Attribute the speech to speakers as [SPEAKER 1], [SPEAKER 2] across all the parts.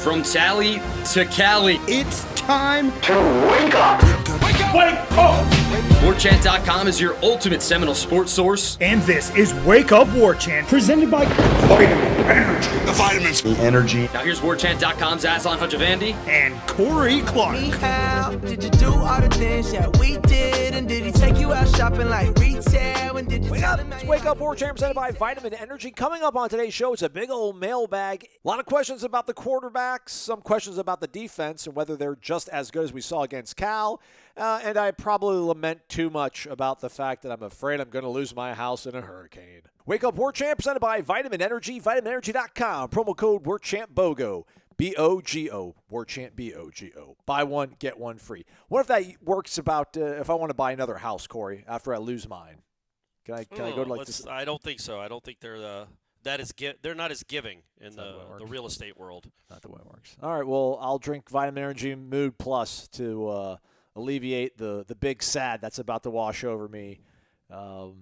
[SPEAKER 1] From Tally to Cali,
[SPEAKER 2] It's time
[SPEAKER 3] to wake up.
[SPEAKER 4] Wake up! Wake up!
[SPEAKER 1] Warchant.com is your ultimate Seminole sports source.
[SPEAKER 2] And this is Wake Up Warchant, presented by
[SPEAKER 4] Vitamin Energy. The vitamins.
[SPEAKER 3] Energy.
[SPEAKER 1] Now here's Warchant.com's Aslan Hajavandi
[SPEAKER 2] and Corey Clark.
[SPEAKER 5] How did you do all the things that we did? And did he take you out shopping like retail? And did you
[SPEAKER 6] Wake up! It's Wake Up Warchant presented by Vitamin Energy. Coming up on today's show, it's a big old mailbag. A lot of questions about the quarterbacks, some questions about the defense and whether they're just as good as we saw against Cal. And I probably lament too much about the fact that I'm afraid I'm going to lose my house in a hurricane. Wake Up Warchant presented by Vitamin Energy, vitaminenergy.com. Promo code WarchantBOGO. B-O-G-O, Warchant B-O-G-O. Buy one, get one free. What if that works about if I want to buy another house, Corey, after I lose mine? Can I go to like this?
[SPEAKER 7] I don't think so. I don't think they're they're not as giving in the real estate world.
[SPEAKER 6] Not the way it works. All right, well, I'll drink Vitamin Energy Mood Plus to alleviate the big sad that's about to wash over me. Can't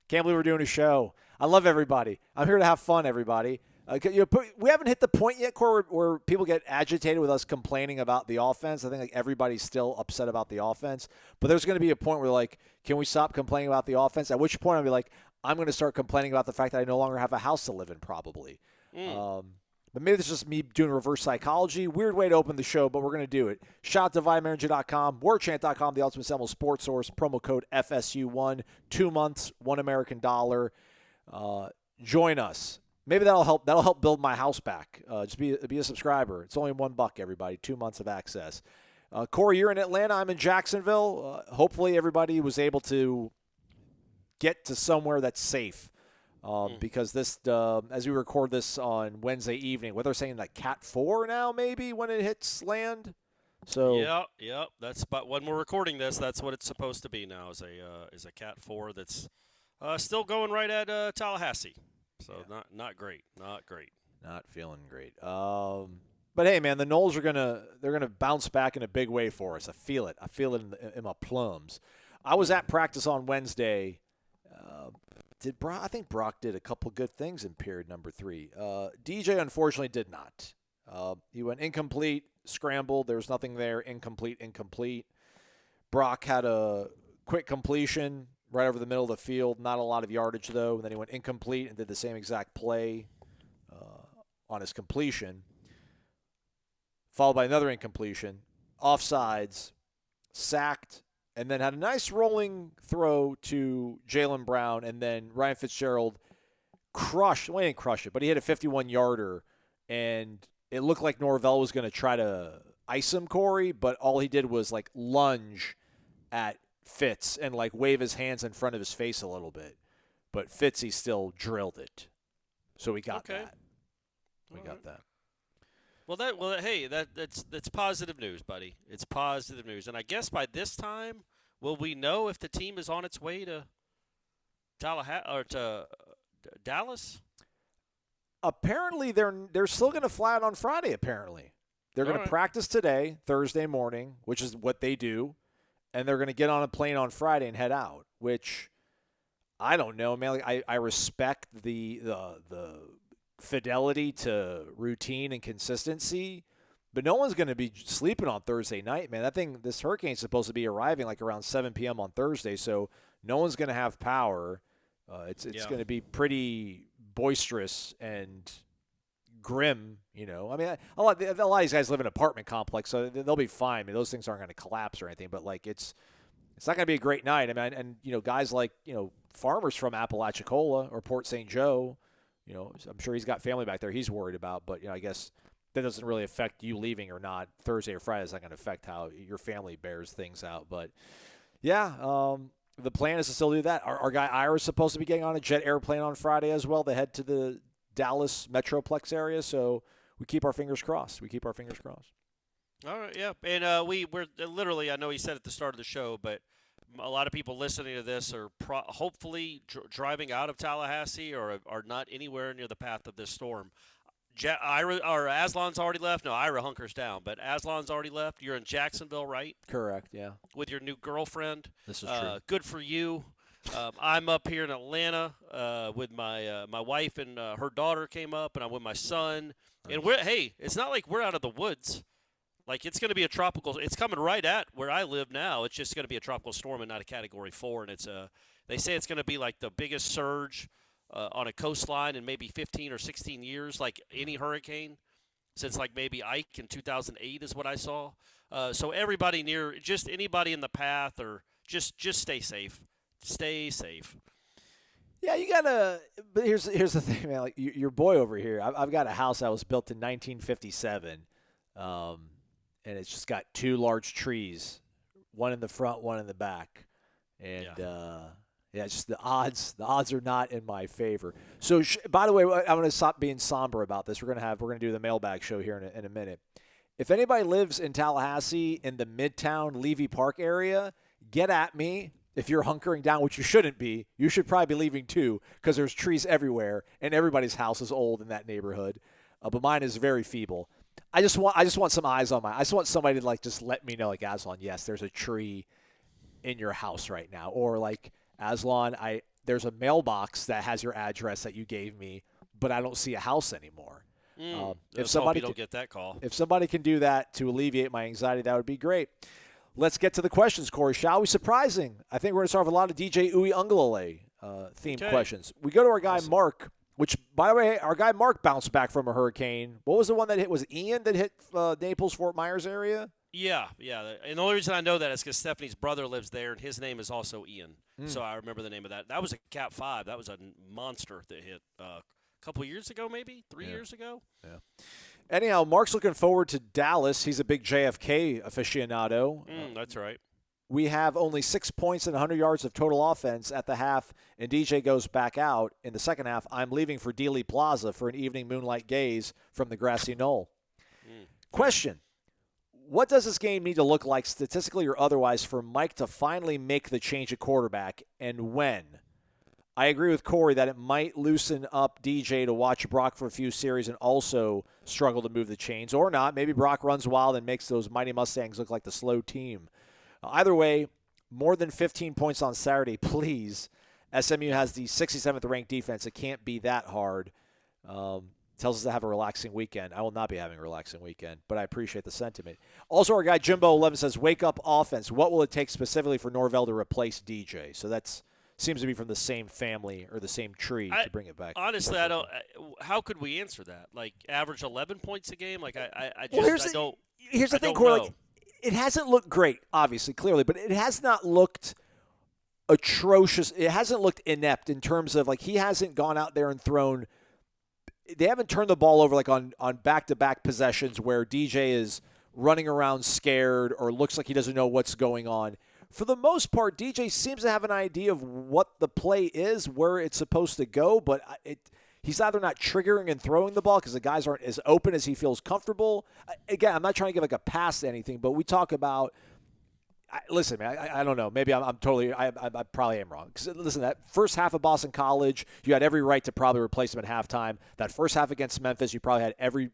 [SPEAKER 6] believe we're doing a show. I love everybody. I'm here to have fun, everybody. We haven't hit the point yet, Corey, where people get agitated with us complaining about the offense. I think like everybody's still upset about the offense. But there's going to be a point where, like, can we stop complaining about the offense? At which point I'll be like, I'm going to start complaining about the fact that I no longer have a house to live in, probably. But maybe this is just me doing reverse psychology. Weird way to open the show, but we're going to do it. Shout out to vitaminenergy.com, warchant.com, the ultimate Seminole sports source. Promo code FSU1, 2 months, $1 American. Join us. Maybe that'll help build my house back. Just be a subscriber. It's only $1, everybody. 2 months of access. Corey, you're in Atlanta. I'm in Jacksonville. Hopefully everybody was able to get to somewhere that's safe. Because this, as we record this on Wednesday evening, what they're saying, like Cat 4 now, maybe when it hits land. So
[SPEAKER 7] yeah. That's about when we're recording this. That's what it's supposed to be now. Is a Cat 4 that's still going right at Tallahassee. So yeah. Not great. Not
[SPEAKER 6] feeling great. But hey, man, the Noles they're gonna bounce back in a big way for us. I feel it. In my plums. I was at practice on Wednesday. I think Brock did a couple good things in period number 3. DJ unfortunately did not. He went incomplete, scrambled. There was nothing there. Incomplete. Brock had a quick completion right over the middle of the field. Not a lot of yardage, though. And then he went incomplete and did the same exact play on his completion, followed by another incompletion, offsides, sacked, and then had a nice rolling throw to Jaylen Brown, and then Ryan Fitzgerald crushed. Well, he didn't crush it, but he hit a 51-yarder, and it looked like Norvell was going to try to ice him, Corey, but all he did was, like, lunge at Fitz and, like, wave his hands in front of his face a little bit. But Fitzy still drilled it. So we got that. We got that.
[SPEAKER 7] Hey, that's positive news, buddy. It's positive news. And I guess by this time, will we know if the team is on its way to Tallahassee or to Dallas?
[SPEAKER 6] Apparently, they're still going to fly out on Friday. Apparently, they're going to practice today, Thursday morning, which is what they do, and they're going to get on a plane on Friday and head out. Which I don't know, man. Like, I respect the fidelity to routine and consistency, but no one's going to be sleeping on Thursday night, man. This hurricane's supposed to be arriving like around 7 p.m. on Thursday, so no one's going to have power. It's going to be pretty boisterous and grim, you know. I mean, a lot of these guys live in an apartment complex, so they'll be fine. I mean, those things aren't going to collapse or anything, but like it's not going to be a great night. I mean, and you know, guys like, you know, farmers from Apalachicola or Port St. Joe. You know, I'm sure he's got family back there he's worried about, but, you know, I guess that doesn't really affect you leaving or not. Thursday or Friday is not going to affect how your family bears things out. But, yeah, the plan is to still do that. Our guy Ira's supposed to be getting on a jet airplane on Friday as well to head to the Dallas Metroplex area, so we keep our fingers crossed.
[SPEAKER 7] All right, yeah. And we're literally, I know he said at the start of the show, but a lot of people listening to this are hopefully driving out of Tallahassee or are not anywhere near the path of this storm. Aslan's already left. No, Ira hunkers down, but Aslan's already left. You're in Jacksonville, right?
[SPEAKER 6] Correct, yeah.
[SPEAKER 7] With your new girlfriend.
[SPEAKER 6] This is true.
[SPEAKER 7] Good for you. I'm up here in Atlanta with my wife and her daughter came up, and I'm with my son. And it's not like we're out of the woods. Like, it's going to be a tropical. It's coming right at where I live now. It's just going to be a tropical storm and not a Category 4. And they say it's going to be like the biggest surge on a coastline in maybe 15 or 16 years, like any hurricane since like maybe Ike in 2008 is what I saw. So everybody just anybody in the path, or just stay safe. Stay safe.
[SPEAKER 6] Yeah, you gotta. But here's the thing, man. Like your boy over here, I've got a house that was built in 1957, and it's just got two large trees, one in the front, one in the back, and it's just the odds are not in my favor. So, by the way, I'm going to stop being somber about this. We're going to do the mailbag show here in a minute. If anybody lives in Tallahassee in the Midtown Levy Park area, get at me. If you're hunkering down, which you shouldn't be, you should probably be leaving too, because there's trees everywhere, and everybody's house is old in that neighborhood. But mine is very feeble. I just want some eyes on mine. I just want somebody to like just let me know, like, Aslan, yes, there's a tree in your house right now, or like, Aslan, there's a mailbox that has your address that you gave me, but I don't see a house anymore.
[SPEAKER 7] If somebody don't get that call,
[SPEAKER 6] if somebody can do that to alleviate my anxiety, that would be great. Let's get to the questions, Corey, shall we? Surprising. I think we're going to start with a lot of DJ Uwe Ungalale themed questions. We go to our guy, Mark, which, by the way, our guy Mark bounced back from a hurricane. What was the one that hit? Was it Ian that hit Naples, Fort Myers area?
[SPEAKER 7] Yeah. And the only reason I know that is because Stephanie's brother lives there, and his name is also Ian. So I remember the name of that. That was a Cat 5. That was a monster that hit a couple years ago, maybe 3 years ago. Yeah.
[SPEAKER 6] Anyhow, Mark's looking forward to Dallas. He's a big JFK aficionado.
[SPEAKER 7] That's right.
[SPEAKER 6] We have only 6 points and 100 yards of total offense at the half, and DJ goes back out in the second half. I'm leaving for Dealey Plaza for an evening moonlight gaze from the grassy knoll. Question. What does this game need to look like statistically or otherwise for Mike to finally make the change at quarterback, and when? I agree with Corey that it might loosen up DJ to watch Brock for a few series and also struggle to move the chains, or not. Maybe Brock runs wild and makes those Mighty Mustangs look like the slow team. Either way, more than 15 points on Saturday, please. SMU has the 67th ranked defense. It can't be that hard. Tells us to have a relaxing weekend. I will not be having a relaxing weekend, but I appreciate the sentiment. Also, our guy Jimbo11 says, wake up offense. What will it take specifically for Norvell to replace DJ? So that's seems to be from the same family or the same tree to bring it back.
[SPEAKER 7] Honestly, I don't. How could we answer that? Like, average 11 points a game? Like, I don't.
[SPEAKER 6] Here's the thing, Corey. Like, it hasn't looked great, obviously, clearly, but it has not looked atrocious. It hasn't looked inept in terms of, like, he hasn't gone out there and thrown. They haven't turned the ball over, like, on back-to-back possessions where DJ is running around scared or looks like he doesn't know what's going on. For the most part, DJ seems to have an idea of what the play is, where it's supposed to go, but he's either not triggering and throwing the ball because the guys aren't as open as he feels comfortable. Again, I'm not trying to give like a pass to anything, but we talk about listen, man, I don't know. Maybe I'm totally – I probably am wrong. Because, listen, that first half of Boston College, you had every right to probably replace him at halftime. That first half against Memphis, you probably had every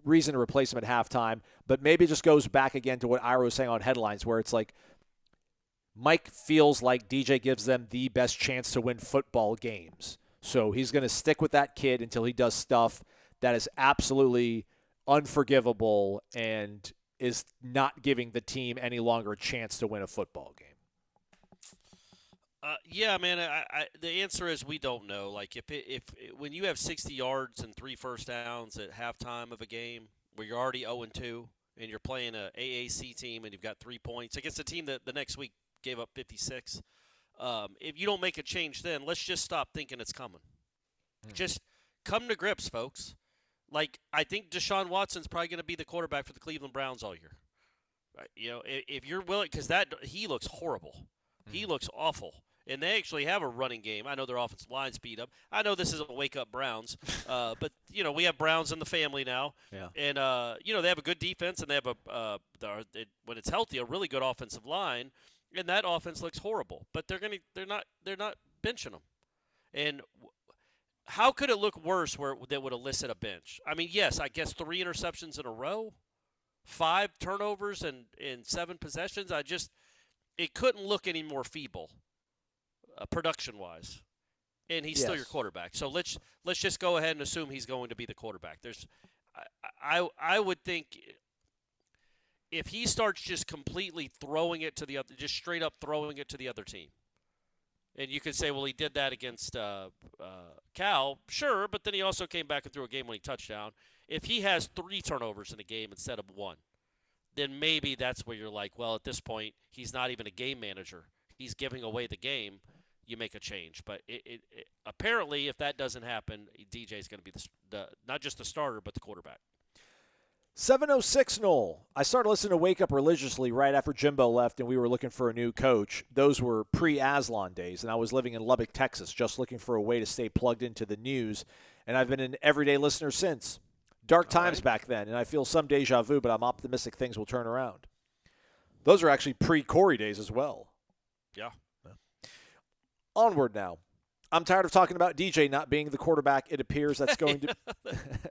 [SPEAKER 6] reason to replace him at halftime. But maybe it just goes back again to what Ira was saying on headlines, where it's like Mike feels like DJ gives them the best chance to win football games. So he's going to stick with that kid until he does stuff that is absolutely unforgivable and is not giving the team any longer a chance to win a football game.
[SPEAKER 7] Yeah, man. The answer is we don't know. Like if when you have 60 yards and 3 first downs at halftime of a game where you're already 0-2 and you're playing a AAC team and you've got 3 points against a team that the next week gave up 56. If you don't make a change, then let's just stop thinking it's coming. Just come to grips, folks. Like, I think Deshaun Watson's probably going to be the quarterback for the Cleveland Browns all year. Right? You know, if you're willing, because he looks horrible. He looks awful. And they actually have a running game. I know their offensive line's beat up. I know this isn't wake up Browns, but you know we have Browns in the family now. Yeah. And you know they have a good defense and they have when it's healthy a really good offensive line. And that offense looks horrible. But they're not benching them. And how could it look worse where they would elicit a bench? I mean, yes, I guess 3 interceptions in a row, 5 turnovers and 7 possessions. It couldn't look any more feeble production-wise, and he's still your quarterback. So let's just go ahead and assume he's going to be the quarterback. I would think if he starts just completely throwing it to the other, just straight up throwing it to the other team, and you could say, well, he did that against Cal, sure, but then he also came back and threw a game-winning touchdown. If he has 3 turnovers in a game instead of 1, then maybe that's where you're like, well, at this point, he's not even a game manager. He's giving away the game. You make a change. But apparently, if that doesn't happen, DJ is going to be the not just the starter, but the quarterback.
[SPEAKER 6] 706 Noel. I started listening to Wake Up religiously right after Jimbo left and we were looking for a new coach. Those were pre-Aslan days, and I was living in Lubbock, Texas, just looking for a way to stay plugged into the news, and I've been an everyday listener since. Dark times back then, and I feel some deja vu, but I'm optimistic things will turn around. Those are actually pre-Corey days as well.
[SPEAKER 7] Yeah.
[SPEAKER 6] Onward now. I'm tired of talking about DJ not being the quarterback. It appears that's going to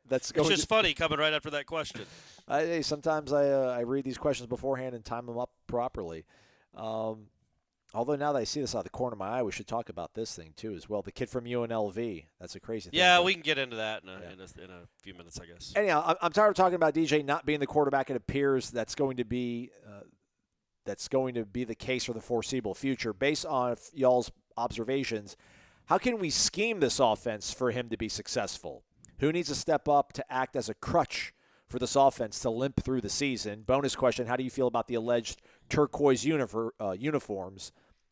[SPEAKER 7] It's just funny coming right after that question.
[SPEAKER 6] Hey, sometimes I read these questions beforehand and time them up properly. Although now that I see this out of the corner of my eye, we should talk about this thing too as well. The kid from UNLV. That's a crazy thing.
[SPEAKER 7] Yeah, we can get into that in a few minutes, I guess.
[SPEAKER 6] Anyhow, I'm tired of talking about DJ not being the quarterback. It appears that's going to be the case for the foreseeable future. Based on y'all's observations, how can we scheme this offense for him to be successful? Who needs to step up to act as a crutch for this offense to limp through the season? Bonus question, how do you feel about the alleged turquoise uniforms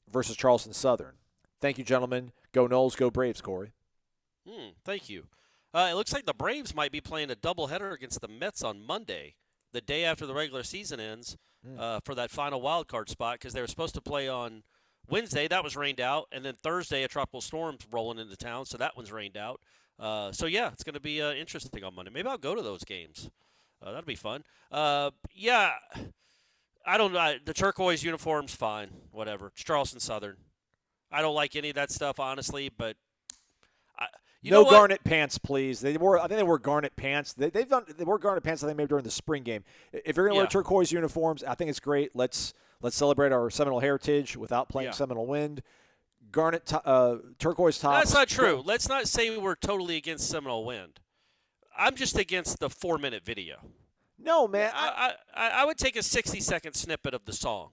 [SPEAKER 6] versus Charleston Southern? Thank you, gentlemen. Go Noles, go Braves, Corey.
[SPEAKER 7] Thank you. It looks like the Braves might be playing a doubleheader against the Mets on Monday, the day after the regular season ends, for that final wild card spot, because they were supposed to play on Wednesday. That was rained out, and then Thursday a tropical storm's rolling into town, so that one's rained out. So yeah, it's going to be interesting on Monday. Maybe I'll go to those games. That'll be fun. Yeah, I don't know. The turquoise uniform's fine. Whatever. It's Charleston Southern. I don't like any of that stuff, honestly, but
[SPEAKER 6] no garnet pants, please. I think they wore garnet pants. They wore garnet pants, I think, maybe during the spring game. If you're going to wear turquoise uniforms, I think it's great. Let's celebrate our Seminole heritage without playing Seminole wind. Garnet, turquoise tops.
[SPEAKER 7] That's not true. Let's not say we were totally against Seminole wind. I'm just against the 4-minute video.
[SPEAKER 6] No, man.
[SPEAKER 7] I would take a 60-second snippet of the song.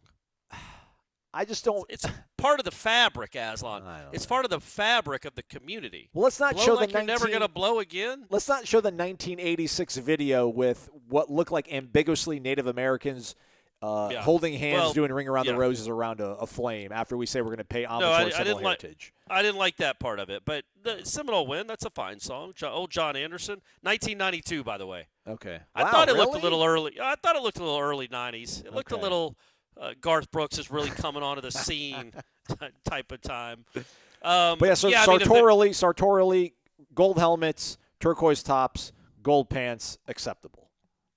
[SPEAKER 6] I just don't.
[SPEAKER 7] It's part of the fabric, Aslan. It's part of the fabric of the community.
[SPEAKER 6] Well, let's not show
[SPEAKER 7] like you're never going to blow again.
[SPEAKER 6] Let's not show the 1986 video with what looked like ambiguously Native Americans holding hands, doing Ring Around the Roses around a flame after we say we're going to pay homage to our Seminole heritage.
[SPEAKER 7] I didn't like that part of it, but the Seminole Wind, that's a fine song. Old John Anderson, 1992, by the way.
[SPEAKER 6] Okay.
[SPEAKER 7] I thought it looked a little early. I thought it looked a little early 90s. It looked a little Garth Brooks is really coming onto the scene type of time.
[SPEAKER 6] But sartorially, gold helmets, turquoise tops, gold pants, acceptable.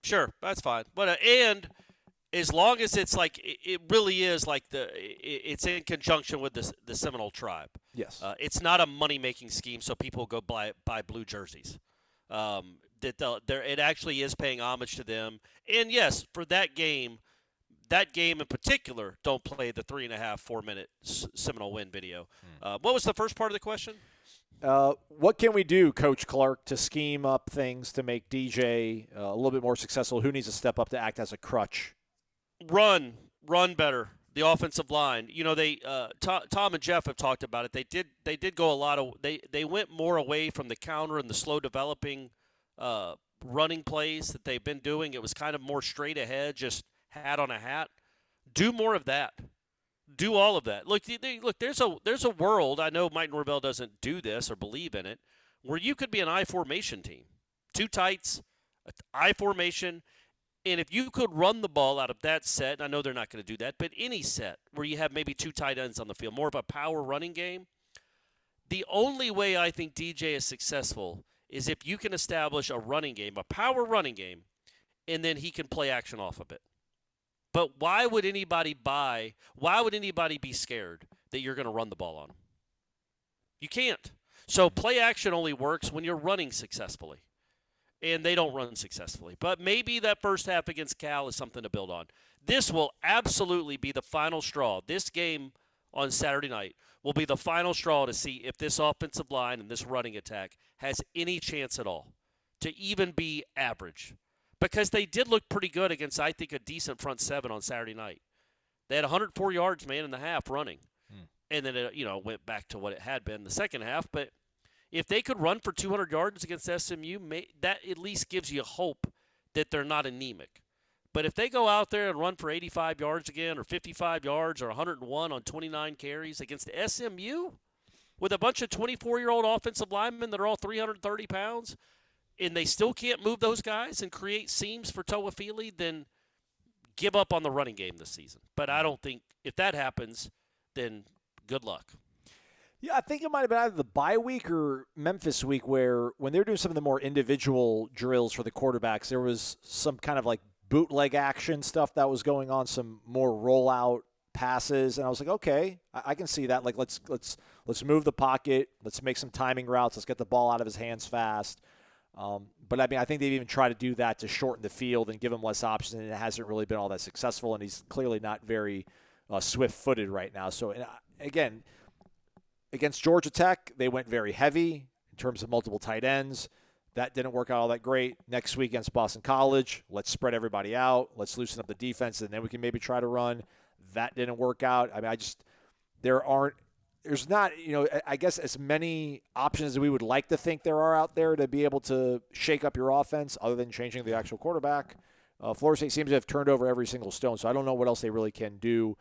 [SPEAKER 7] Sure, that's fine. But and as long as it's like it really is like it's in conjunction with the Seminole tribe.
[SPEAKER 6] Yes.
[SPEAKER 7] It's not a money-making scheme, so people go buy blue jerseys. It actually is paying homage to them. And yes, for that game in particular, don't play the 3.5-4-minute Seminole Wind video. What was the first part of the question?
[SPEAKER 6] What can we do, Coach Clark, to scheme up things to make DJ a little bit more successful? Who needs to step up to act as a crutch?
[SPEAKER 7] Run better. The offensive line. You know, they Tom and Jeff have talked about it. They did go a lot of they went more away from the counter and the slow developing running plays that they've been doing. It was kind of more straight ahead, just hat on a hat. Do more of that. Do all of that. Look, there's a world. I know Mike Norvell doesn't do this or believe in it, where you could be an I formation team, 2 tights, I formation. And if you could run the ball out of that set, and I know they're not going to do that, but any set where you have maybe 2 tight ends on the field, more of a power running game, the only way I think DJ is successful is if you can establish a running game, a power running game, and then he can play action off of it. But why would anybody be scared that you're going to run the ball on them? You can't. So play action only works when you're running successfully. And they don't run successfully. But maybe that first half against Cal is something to build on. This will absolutely be the final straw. This game on Saturday night will be the final straw to see if this offensive line and this running attack has any chance at all to even be average. Because they did look pretty good against, I think, a decent front seven on Saturday night. They had 104 yards, man, in the half running. And then it, went back to what it had been the second half. But if they could run for 200 yards against SMU, that at least gives you hope that they're not anemic. But if they go out there and run for 85 yards again or 55 yards or 101 on 29 carries against SMU with a bunch of 24-year-old offensive linemen that are all 330 pounds, and they still can't move those guys and create seams for Toafili, then give up on the running game this season. But I don't think if that happens, then good luck.
[SPEAKER 6] Yeah, I think it might have been either the bye week or Memphis week where when they were doing some of the more individual drills for the quarterbacks, there was some kind of like bootleg action stuff that was going on, some more rollout passes, and I was like, okay, I can see that. Like, let's move the pocket, let's make some timing routes, let's get the ball out of his hands fast. But I mean, I think they've even tried to do that to shorten the field and give him less options, and it hasn't really been all that successful. And he's clearly not very swift-footed right now. So again, against Georgia Tech, they went very heavy in terms of multiple tight ends. That didn't work out all that great. Next week against Boston College, let's spread everybody out. Let's loosen up the defense, and then we can maybe try to run. That didn't work out. I mean, there's not, I guess as many options as we would like to think there are out there to be able to shake up your offense other than changing the actual quarterback. Florida State seems to have turned over every single stone, so I don't know what else they really can do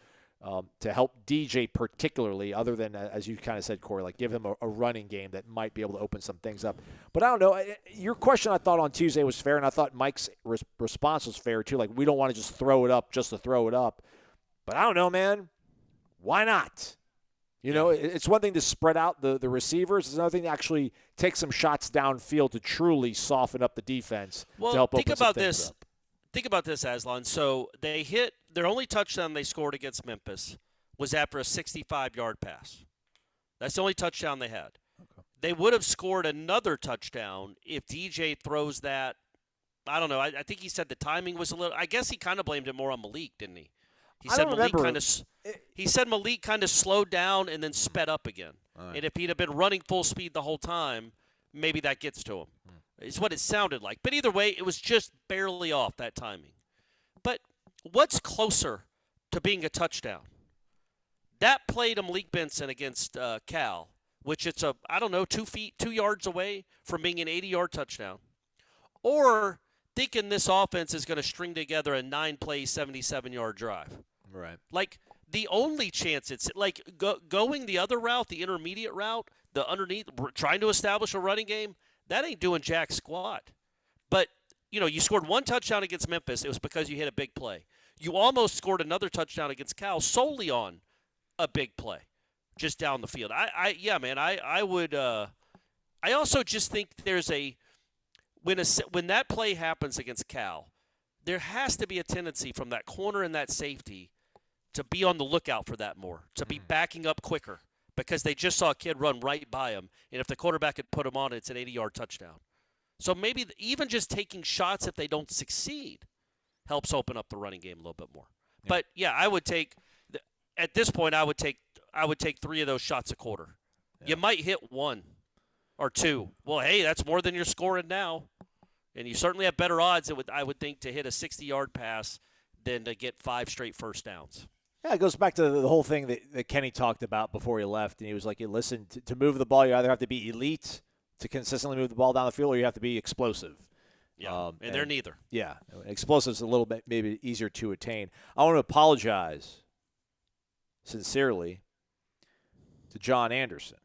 [SPEAKER 6] to help DJ particularly, other than, as you kind of said, Corey, like give him a running game that might be able to open some things up. But I don't know. Your question, I thought, on Tuesday was fair, and I thought Mike's response was fair, too. Like, we don't want to just throw it up just to throw it up. But I don't know, man. Why not? It's one thing to spread out the receivers. It's another thing to actually take some shots downfield to truly soften up the defense to help open some things up.
[SPEAKER 7] Think about this, Aslan. So they hit their only touchdown they scored against Memphis was after a 65-yard pass. That's the only touchdown they had. Okay. They would have scored another touchdown if DJ throws that. I don't know. I think he said the timing was a little – I guess he kind of blamed it more on Malik, didn't he? He said Malik kind of slowed down and then sped up again. Right. And if he'd have been running full speed the whole time, maybe that gets to him. It's what it sounded like. But either way, it was just barely off that timing. But what's closer to being a touchdown? That play to Malik Benson against Cal, which it's 2 yards away from being an 80-yard touchdown. Or thinking this offense is going to string together a 9-play, 77-yard drive. Right. Like, the only chance it's like going the other route, the intermediate route, the underneath, trying to establish a running game, that ain't doing jack squat. But, you scored one touchdown against Memphis. It was because you hit a big play. You almost scored another touchdown against Cal solely on a big play just down the field. I would I also just think there's when that play happens against Cal, there has to be a tendency from that corner and that safety to be on the lookout for that more, to be backing up quicker, because they just saw a kid run right by him, and if the quarterback had put him on, it's an 80-yard touchdown. So maybe even just taking shots if they don't succeed helps open up the running game a little bit more. Yeah. But yeah, I would take at this point I would take 3 of those shots a quarter. Yeah. You might hit 1 or 2. Well, hey, that's more than you're scoring now. And you certainly have better odds, I would think, to hit a 60-yard pass than to get 5 straight first downs.
[SPEAKER 6] Yeah, it goes back to the whole thing that Kenny talked about before he left. And he was like, hey, listen, to move the ball, you either have to be elite to consistently move the ball down the field, or you have to be explosive.
[SPEAKER 7] Yeah, and they're neither.
[SPEAKER 6] Yeah, explosive is a little bit maybe easier to attain. I want to apologize sincerely to John Anderson.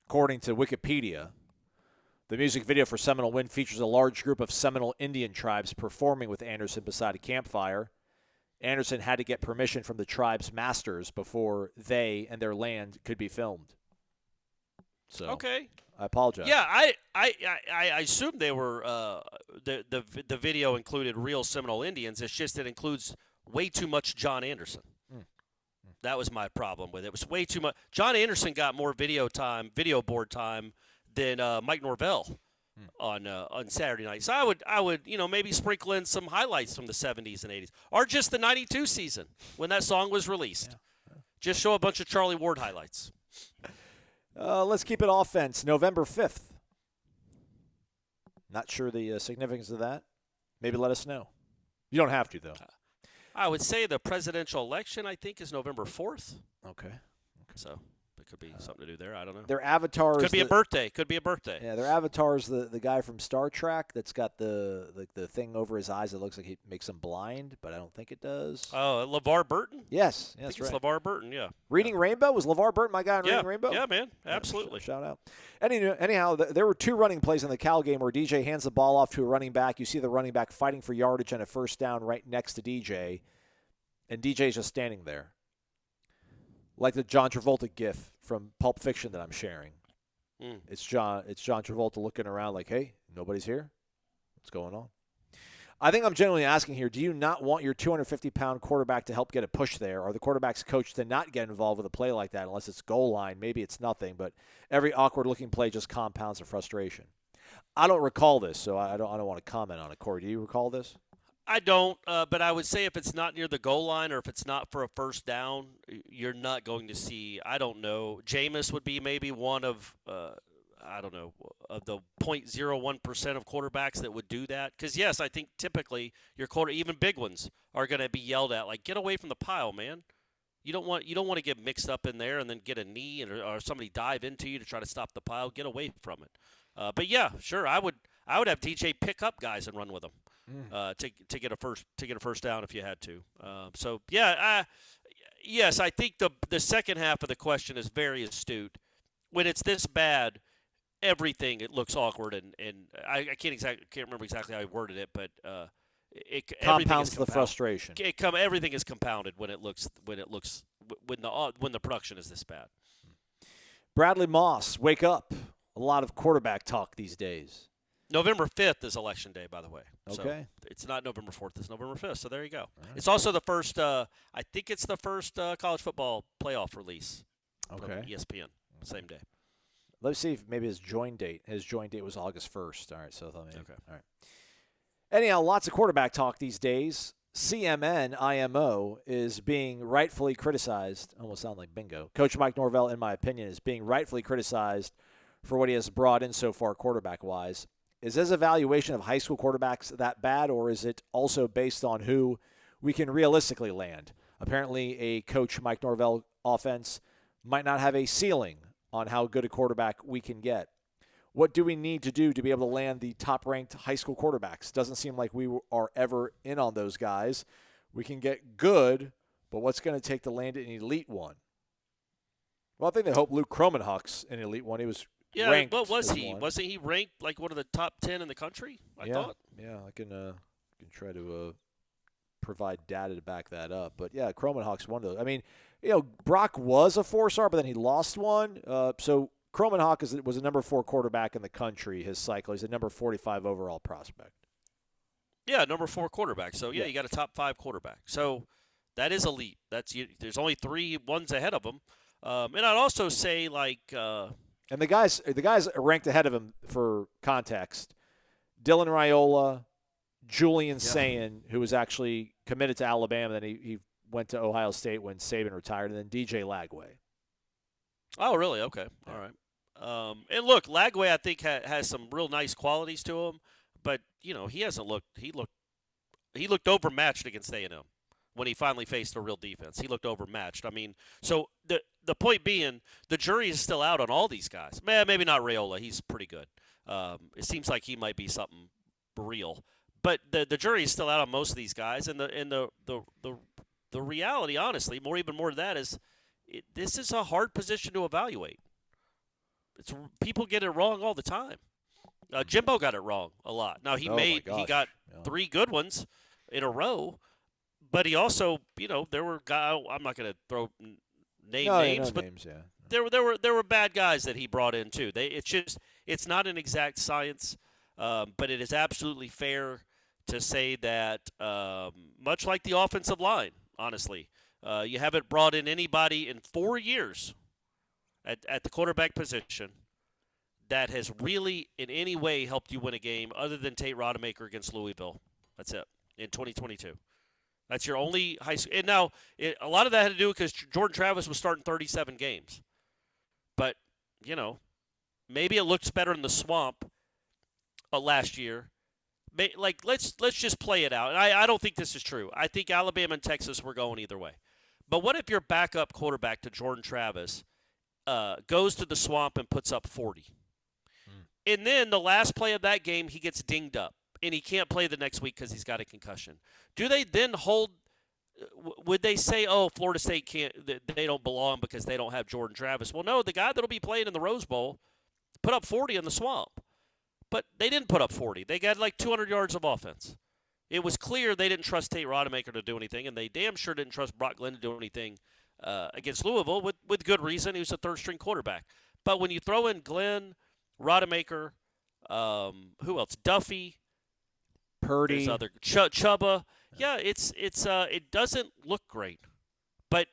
[SPEAKER 6] According to Wikipedia, the music video for Seminole Wind features a large group of Seminole Indian tribes performing with Anderson beside a campfire. Anderson had to get permission from the tribe's masters before they and their land could be filmed. So
[SPEAKER 7] okay,
[SPEAKER 6] I apologize.
[SPEAKER 7] Yeah, I assumed they were the video included real Seminole Indians. It's just it includes way too much John Anderson. That was my problem with it. It was way too much. John Anderson got more video board time than Mike Norvell on Saturday night. So I would maybe sprinkle in some highlights from the 70s and 80s, or just the '92 season when that song was released. Yeah. Just show a bunch of Charlie Ward highlights.
[SPEAKER 6] Let's keep it offense. November 5th. Not sure the significance of that. Maybe let us know. You don't have to, though.
[SPEAKER 7] I would say the presidential election, I think, is November 4th.
[SPEAKER 6] Okay.
[SPEAKER 7] So it could be something to do there. I don't know.
[SPEAKER 6] Their avatar
[SPEAKER 7] could be a birthday. Could be a birthday.
[SPEAKER 6] Yeah, their avatar is the guy from Star Trek that's got the thing over his eyes that looks like he makes him blind, but I don't think it does.
[SPEAKER 7] Oh, LeVar Burton?
[SPEAKER 6] Yes,
[SPEAKER 7] I think
[SPEAKER 6] right.
[SPEAKER 7] it's LeVar Burton, yeah.
[SPEAKER 6] Reading Rainbow? Was LeVar Burton my guy on Reading Rainbow?
[SPEAKER 7] Yeah, man. Absolutely.
[SPEAKER 6] Shout out. Anyhow, there were 2 running plays in the Cal game where DJ hands the ball off to a running back. You see the running back fighting for yardage and a first down right next to DJ, and DJ's just standing there. Like the John Travolta gif from Pulp Fiction that I'm sharing. It's John Travolta looking around like, hey, nobody's here? What's going on? I think I'm genuinely asking here, do you not want your 250-pound quarterback to help get a push there? Or the quarterback's coach to not get involved with a play like that unless it's goal line? Maybe it's nothing, but every awkward-looking play just compounds the frustration. I don't recall this, so I don't want to comment on it. Corey, do you recall this?
[SPEAKER 7] I don't, but I would say if it's not near the goal line or if it's not for a first down, you're not going to see, I don't know, Jameis would be maybe one of, I don't know, of the 0.01% of quarterbacks that would do that. Because, yes, I think typically your even big ones, are going to be yelled at, like, get away from the pile, man. You don't want to get mixed up in there and then get a knee or somebody dive into you to try to stop the pile. Get away from it. But, yeah, sure, I would have DJ pick up guys and run with them. To get a first down if you had to. Yes, I think the second half of the question is very astute. When it's this bad, everything it looks awkward and I can't remember exactly how I worded it, but it
[SPEAKER 6] compounds the frustration.
[SPEAKER 7] Everything is compounded when the production is this bad.
[SPEAKER 6] Bradley Moss, wake up! A lot of quarterback talk these days.
[SPEAKER 7] November 5th is Election Day, by the way.
[SPEAKER 6] Okay.
[SPEAKER 7] So it's not November 4th. It's November 5th, so there you go. Right. It's also the first, I think it's the first college football playoff release from ESPN, same day.
[SPEAKER 6] Let's see if maybe his join date was August 1st. All right, so maybe.
[SPEAKER 7] Okay.
[SPEAKER 6] All right. Anyhow, lots of quarterback talk these days. CMN IMO is being rightfully criticized. Almost sound like bingo. Coach Mike Norvell, in my opinion, is being rightfully criticized for what he has brought in so far quarterback-wise. Is his evaluation of high school quarterbacks that bad, or is it also based on who we can realistically land? Apparently, a Coach Mike Norvell offense might not have a ceiling on how good a quarterback we can get. What do we need to do to be able to land the top-ranked high school quarterbacks? Doesn't seem like we are ever in on those guys. We can get good, but what's going to take to land an elite one? Well, I think they hope Luke Kromenhoek's an elite one. He was ranked.
[SPEAKER 7] What was he? Wasn't he ranked like one of the top 10 in the country? I thought.
[SPEAKER 6] Yeah, I can try to provide data to back that up. But yeah, Kromenhoek's one of those. I mean, Brock was a 4-star, but then he lost one. So Kromenhoek was a number 4 quarterback in the country. His cycle, he's a number 45 overall prospect.
[SPEAKER 7] Yeah, number 4 quarterback. So you got a top 5 quarterback. So that is elite. There's only 3 ones ahead of him. And I'd also say
[SPEAKER 6] and the guys ranked ahead of him for context. Dylan Raiola, Julian Sayin, who was actually committed to Alabama, then he went to Ohio State when Saban retired, and then DJ Lagway.
[SPEAKER 7] Oh, really? Okay. All right. And look, Lagway, I think, has some real nice qualities to him, but he hasn't looked. He looked overmatched against A&M when he finally faced a real defense. He looked overmatched. I mean, so the point being, the jury is still out on all these guys. Maybe not Raiola. He's pretty good. It seems like he might be something real, but the jury is still out on most of these guys. And the reality, honestly, even more than that, is this is a hard position to evaluate. People get it wrong all the time. Jimbo got it wrong a lot. Now he got 3 good ones in a row, but he also, there were guys. I'm not going to throw names, but
[SPEAKER 6] names, yeah.
[SPEAKER 7] there were bad guys that he brought in too. It's not an exact science, but it is absolutely fair to say that much like the offensive line, honestly, you haven't brought in anybody in 4 years at the quarterback position that has really in any way helped you win a game other than Tate Rodemaker against Louisville. That's it in 2022. That's your only high school. And now, a lot of that had to do because Jordan Travis was starting 37 games. But, maybe it looks better in the swamp last year. Let's just play it out. And I don't think this is true. I think Alabama and Texas were going either way. But what if your backup quarterback to Jordan Travis goes to the swamp and puts up 40? And then the last play of that game, he gets dinged up, and he can't play the next week because he's got a concussion. Do they then hold – would they say, oh, Florida State can't – they don't belong because they don't have Jordan Travis? Well, no, the guy that will be playing in the Rose Bowl put up 40 in the swamp. But they didn't put up 40. They got like 200 yards of offense. It was clear they didn't trust Tate Rodemaker to do anything, and they damn sure didn't trust Brock Glenn to do anything against Louisville with good reason. He was a third-string quarterback. But when you throw in Glenn, Rodemaker, who else? Duffy,
[SPEAKER 6] Purdy,
[SPEAKER 7] Chubba. Yeah, it doesn't look great. But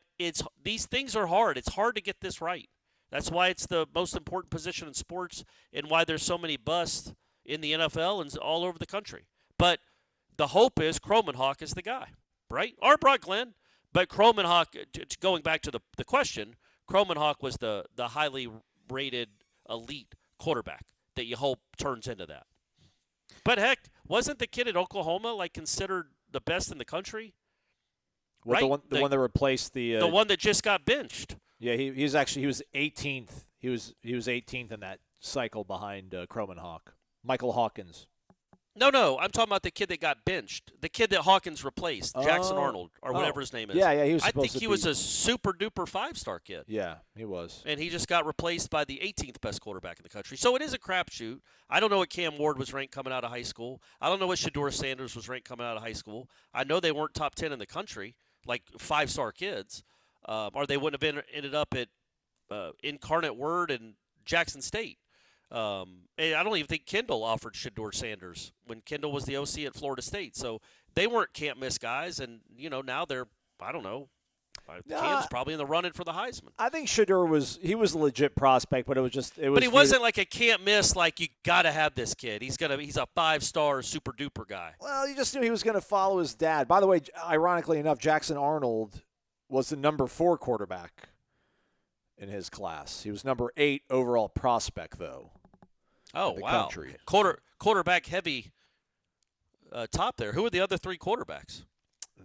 [SPEAKER 7] these things are hard. It's hard to get this right. That's why it's the most important position in sports and why there's so many busts in the NFL and all over the country. But the hope is Kromenhoek is the guy, right? Or Brock Glenn. But Kromenhoek, going back to the question, Kromenhoek was the highly rated elite quarterback that you hope turns into that. But heck, wasn't the kid at Oklahoma considered the best in the country?
[SPEAKER 6] Well,
[SPEAKER 7] right?
[SPEAKER 6] the one that replaced the
[SPEAKER 7] one that just got benched.
[SPEAKER 6] Yeah, he was 18th. He was 18th in that cycle behind Kromenhoek. Michael Hawkins.
[SPEAKER 7] No, I'm talking about the kid that got benched. The kid that Hawkins replaced, Jackson Arnold, or whatever his name is.
[SPEAKER 6] Yeah, he was
[SPEAKER 7] I think he was a super-duper five-star kid.
[SPEAKER 6] Yeah, he was.
[SPEAKER 7] And he just got replaced by the 18th best quarterback in the country. So it is a crapshoot. I don't know what Cam Ward was ranked coming out of high school. I don't know what Shedeur Sanders was ranked coming out of high school. I know they weren't top 10 in the country, like five-star kids, or they wouldn't have ended up at Incarnate Word and Jackson State. And I don't even think Kendall offered Shedeur Sanders when Kendall was the OC at Florida State. So they weren't can't-miss guys, and, now they're, I don't know, Cam's probably in the running for the Heisman.
[SPEAKER 6] I think Shedeur was a legit prospect, but But
[SPEAKER 7] he wasn't like a can't-miss, like you got to have this kid. He's a five-star super-duper guy.
[SPEAKER 6] Well, you just knew he was going to follow his dad. By the way, ironically enough, Jackson Arnold was the number 4 quarterback in his class. He was number 8 overall prospect, though.
[SPEAKER 7] Oh, wow.
[SPEAKER 6] Country.
[SPEAKER 7] Quarterback heavy top there. Who are the other 3 quarterbacks?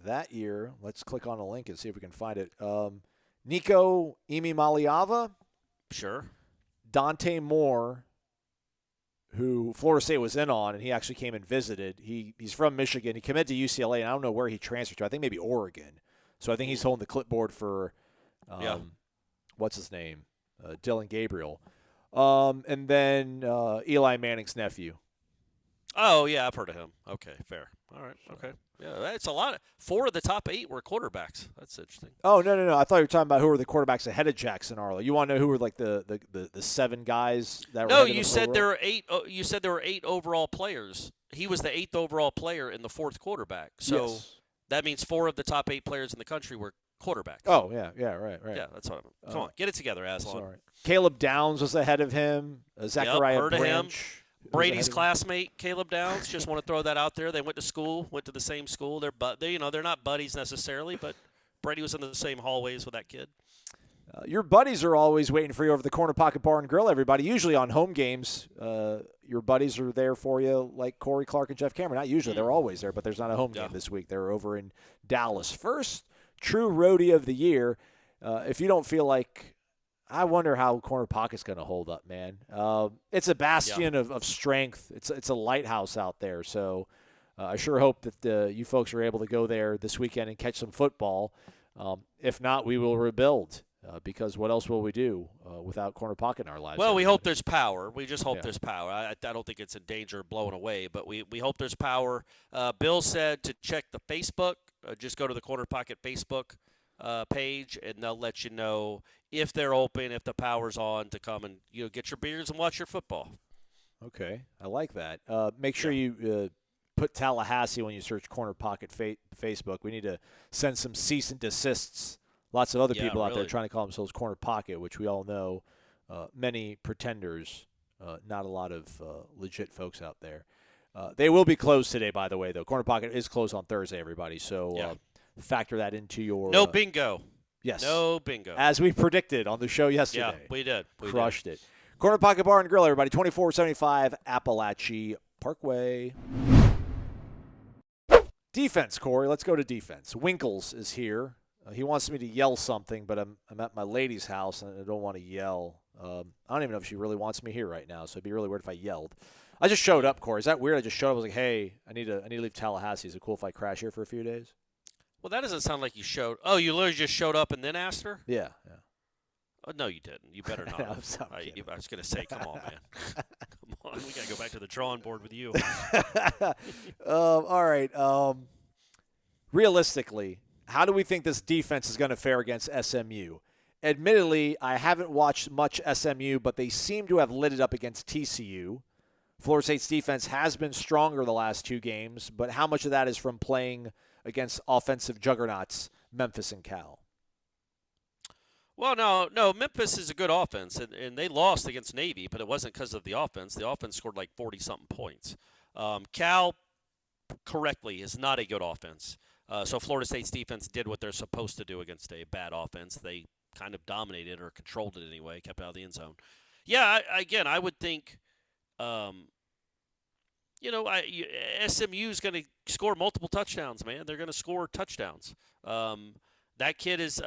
[SPEAKER 6] That year, let's click on a link and see if we can find it. Nico Imimaliava.
[SPEAKER 7] Sure.
[SPEAKER 6] Dante Moore, who Florida State was in on, and he actually came and visited. He's from Michigan. He committed to UCLA, and I don't know where he transferred to. I think maybe Oregon. So I think he's holding the clipboard for, what's his name? Dylan Gabriel. And then Eli Manning's nephew.
[SPEAKER 7] Oh, yeah, I've heard of him. Okay, fair. All right, okay. Yeah, that's a lot. 4 of the top 8 were quarterbacks. That's interesting.
[SPEAKER 6] Oh, no. I thought you were talking about who were the quarterbacks ahead of Jackson Arnold. You want to know who were like the 7 guys that were?
[SPEAKER 7] No, you said there were 8. You said there were 8 overall players. He was the 8th overall player in the 4th quarterback. So that means 4 of the top 8 players in the country were quarterbacks.
[SPEAKER 6] Oh, yeah, right.
[SPEAKER 7] Yeah, that's what I'm. Come on, get it together, Aslan.
[SPEAKER 6] Sorry. Caleb Downs was ahead of him. Zachariah
[SPEAKER 7] heard of him.
[SPEAKER 6] Branch.
[SPEAKER 7] Brady's classmate, Caleb Downs. Just want to throw that out there. They went to the same school. They're not buddies necessarily, but Brady was in the same hallways with that kid.
[SPEAKER 6] Your buddies are always waiting for you over the Corner Pocket Bar and Grill, everybody. Usually on home games, your buddies are there for you, like Corey Clark and Jeff Cameron. Not usually. They're always there, but there's not a home game this week. They're over in Dallas. First true roadie of the year. If you don't feel like – I wonder how Corner Pocket's going to hold up, man. It's a bastion of strength. It's a lighthouse out there. So I sure hope that you folks are able to go there this weekend and catch some football. If not, we will rebuild because what else will we do without Corner Pocket in our lives?
[SPEAKER 7] Well, we hope there's power. We just hope there's power. I don't think it's in danger of blowing away, but we hope there's power. Bill said to check the Facebook. Just go to the Corner Pocket Facebook page, and they'll let you know if they're open, if the power's on, to come and get your beers and watch your football.
[SPEAKER 6] Okay, I like that. Make sure you put Tallahassee when you search Corner Pocket Facebook. We need to send some cease and desists. Lots of other people out there trying to call themselves Corner Pocket, which we all know many pretenders, not a lot of legit folks out there. They will be closed today, by the way, though. Corner Pocket is closed on Thursday, everybody. So factor that into your
[SPEAKER 7] No bingo.
[SPEAKER 6] Yes.
[SPEAKER 7] No bingo.
[SPEAKER 6] As we predicted on the show yesterday.
[SPEAKER 7] Yeah, we did.
[SPEAKER 6] Crushed it. Corner Pocket Bar and Grill, everybody. 2475 Appalachia Parkway. Defense, Corey. Let's go to defense. Winkles is here. He wants me to yell something, but I'm at my lady's house, and I don't want to yell. I don't even know if she really wants me here right now, so it'd be really weird if I yelled. I just showed up, Corey. Is that weird? I just showed up. I was like, hey, I need to leave Tallahassee. Is it cool if I crash here for a few days?
[SPEAKER 7] Well, that doesn't sound like you showed. Oh, you literally just showed up and then asked her?
[SPEAKER 6] Yeah.
[SPEAKER 7] Oh, no, you didn't. You better not.
[SPEAKER 6] No,
[SPEAKER 7] I was going to say, come on, man. Come on. We got to go back to the drawing board with you.
[SPEAKER 6] All right. Realistically, how do we think this defense is going to fare against SMU? Admittedly, I haven't watched much SMU, but they seem to have lit it up against TCU. Florida State's defense has been stronger the last 2 games, but how much of that is from playing against offensive juggernauts, Memphis and Cal?
[SPEAKER 7] Well, no, Memphis is a good offense, and they lost against Navy, but it wasn't because of the offense. The offense scored like 40-something points. Cal, correctly, is not a good offense. So Florida State's defense did what they're supposed to do against a bad offense. They kind of dominated or controlled it anyway, kept out of the end zone. Yeah, I would think, SMU is going to score multiple touchdowns, man. They're going to score touchdowns. That kid is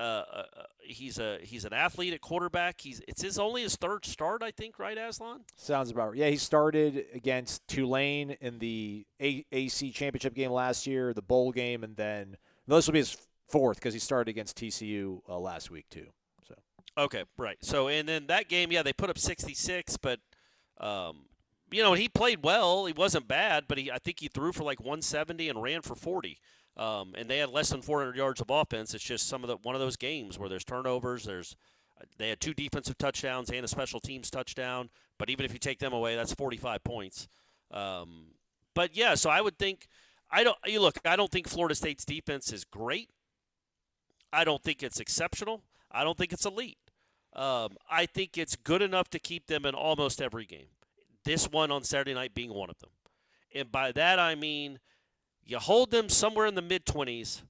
[SPEAKER 7] he's an athlete at quarterback. It's only his 3rd start, I think, right, Aslan?
[SPEAKER 6] Sounds about right. Yeah, he started against Tulane in the AC championship game last year, the bowl game, and then this will be his 4th because he started against TCU last week too. So
[SPEAKER 7] okay, right. So and then that game, yeah, they put up 66, but he played well. He wasn't bad, but I think he threw for like 170 and ran for 40. And they had less than 400 yards of offense. It's just one of those games where there's turnovers. They had 2 defensive touchdowns and a special teams touchdown. But even if you take them away, that's 45 points. But yeah, so I would think I don't think Florida State's defense is great. I don't think it's exceptional. I don't think it's elite. I think it's good enough to keep them in almost every game. This one on Saturday night being one of them. And by that I mean you hold them somewhere in the mid-20s.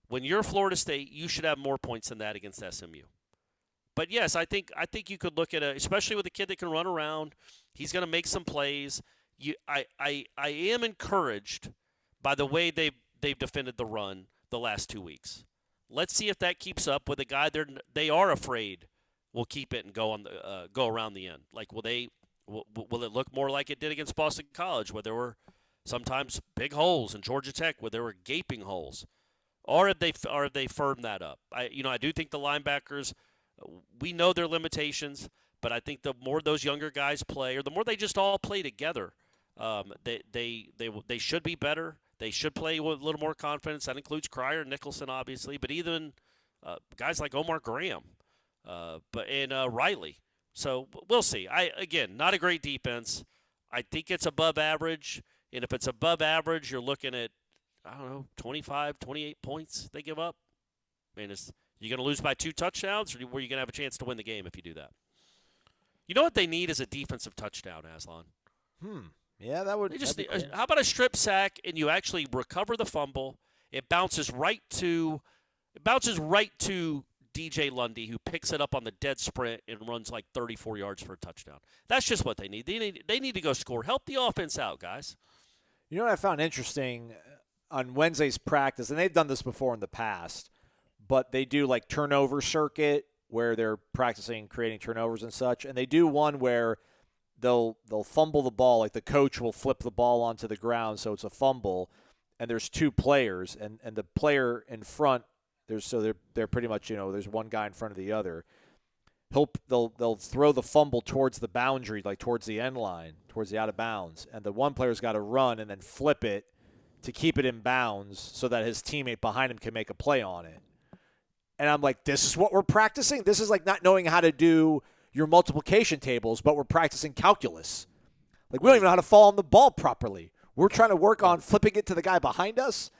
[SPEAKER 7] When you're Florida State, you should have more points than that against SMU. But yes, I think you could look at especially with a kid that can run around. He's going to make some plays. I am encouraged by the way they've defended the run the last 2 weeks. Let's see if that keeps up with a guy they are afraid will keep it and go around the end. Like will it look more like it did against Boston College, where there were sometimes big holes, in Georgia Tech where there were gaping holes, or have they firmed that up? I do think the linebackers, we know their limitations, but I think the more those younger guys play, or the more they just all play together, they should be better. They should play with a little more confidence. That includes Cryer and Nicholson, obviously, but even guys like Omar Graham, and Riley. So we'll see. Again, not a great defense. I think it's above average. And if it's above average, you're looking at, 25, 28 points they give up. I mean, you going to lose by 2 touchdowns, or were you going to have a chance to win the game if you do that? You know what they need is a defensive touchdown, Aslan.
[SPEAKER 6] Yeah, that would. Cool.
[SPEAKER 7] How about a strip sack and you actually recover the fumble? It bounces right to DJ Lundy, who picks it up on the dead sprint and runs like 34 yards for a touchdown. That's just what they need. They need to go score. Help the offense out, guys.
[SPEAKER 6] You know what I found interesting on Wednesday's practice, and they've done this before in the past, but they do like turnover circuit where they're practicing creating turnovers and such, and they do one where they'll fumble the ball, like the coach will flip the ball onto the ground so it's a fumble, and there's 2 players, and the player in front, they're pretty much, there's one guy in front of the other. They'll throw the fumble towards the boundary, like towards the end line, towards the out of bounds, and the one player's got to run and then flip it to keep it in bounds so that his teammate behind him can make a play on it. And I'm like, this is what we're practicing? This is like not knowing how to do your multiplication tables, but we're practicing calculus. Like we don't even know how to fall on the ball properly. We're trying to work on flipping it to the guy behind us.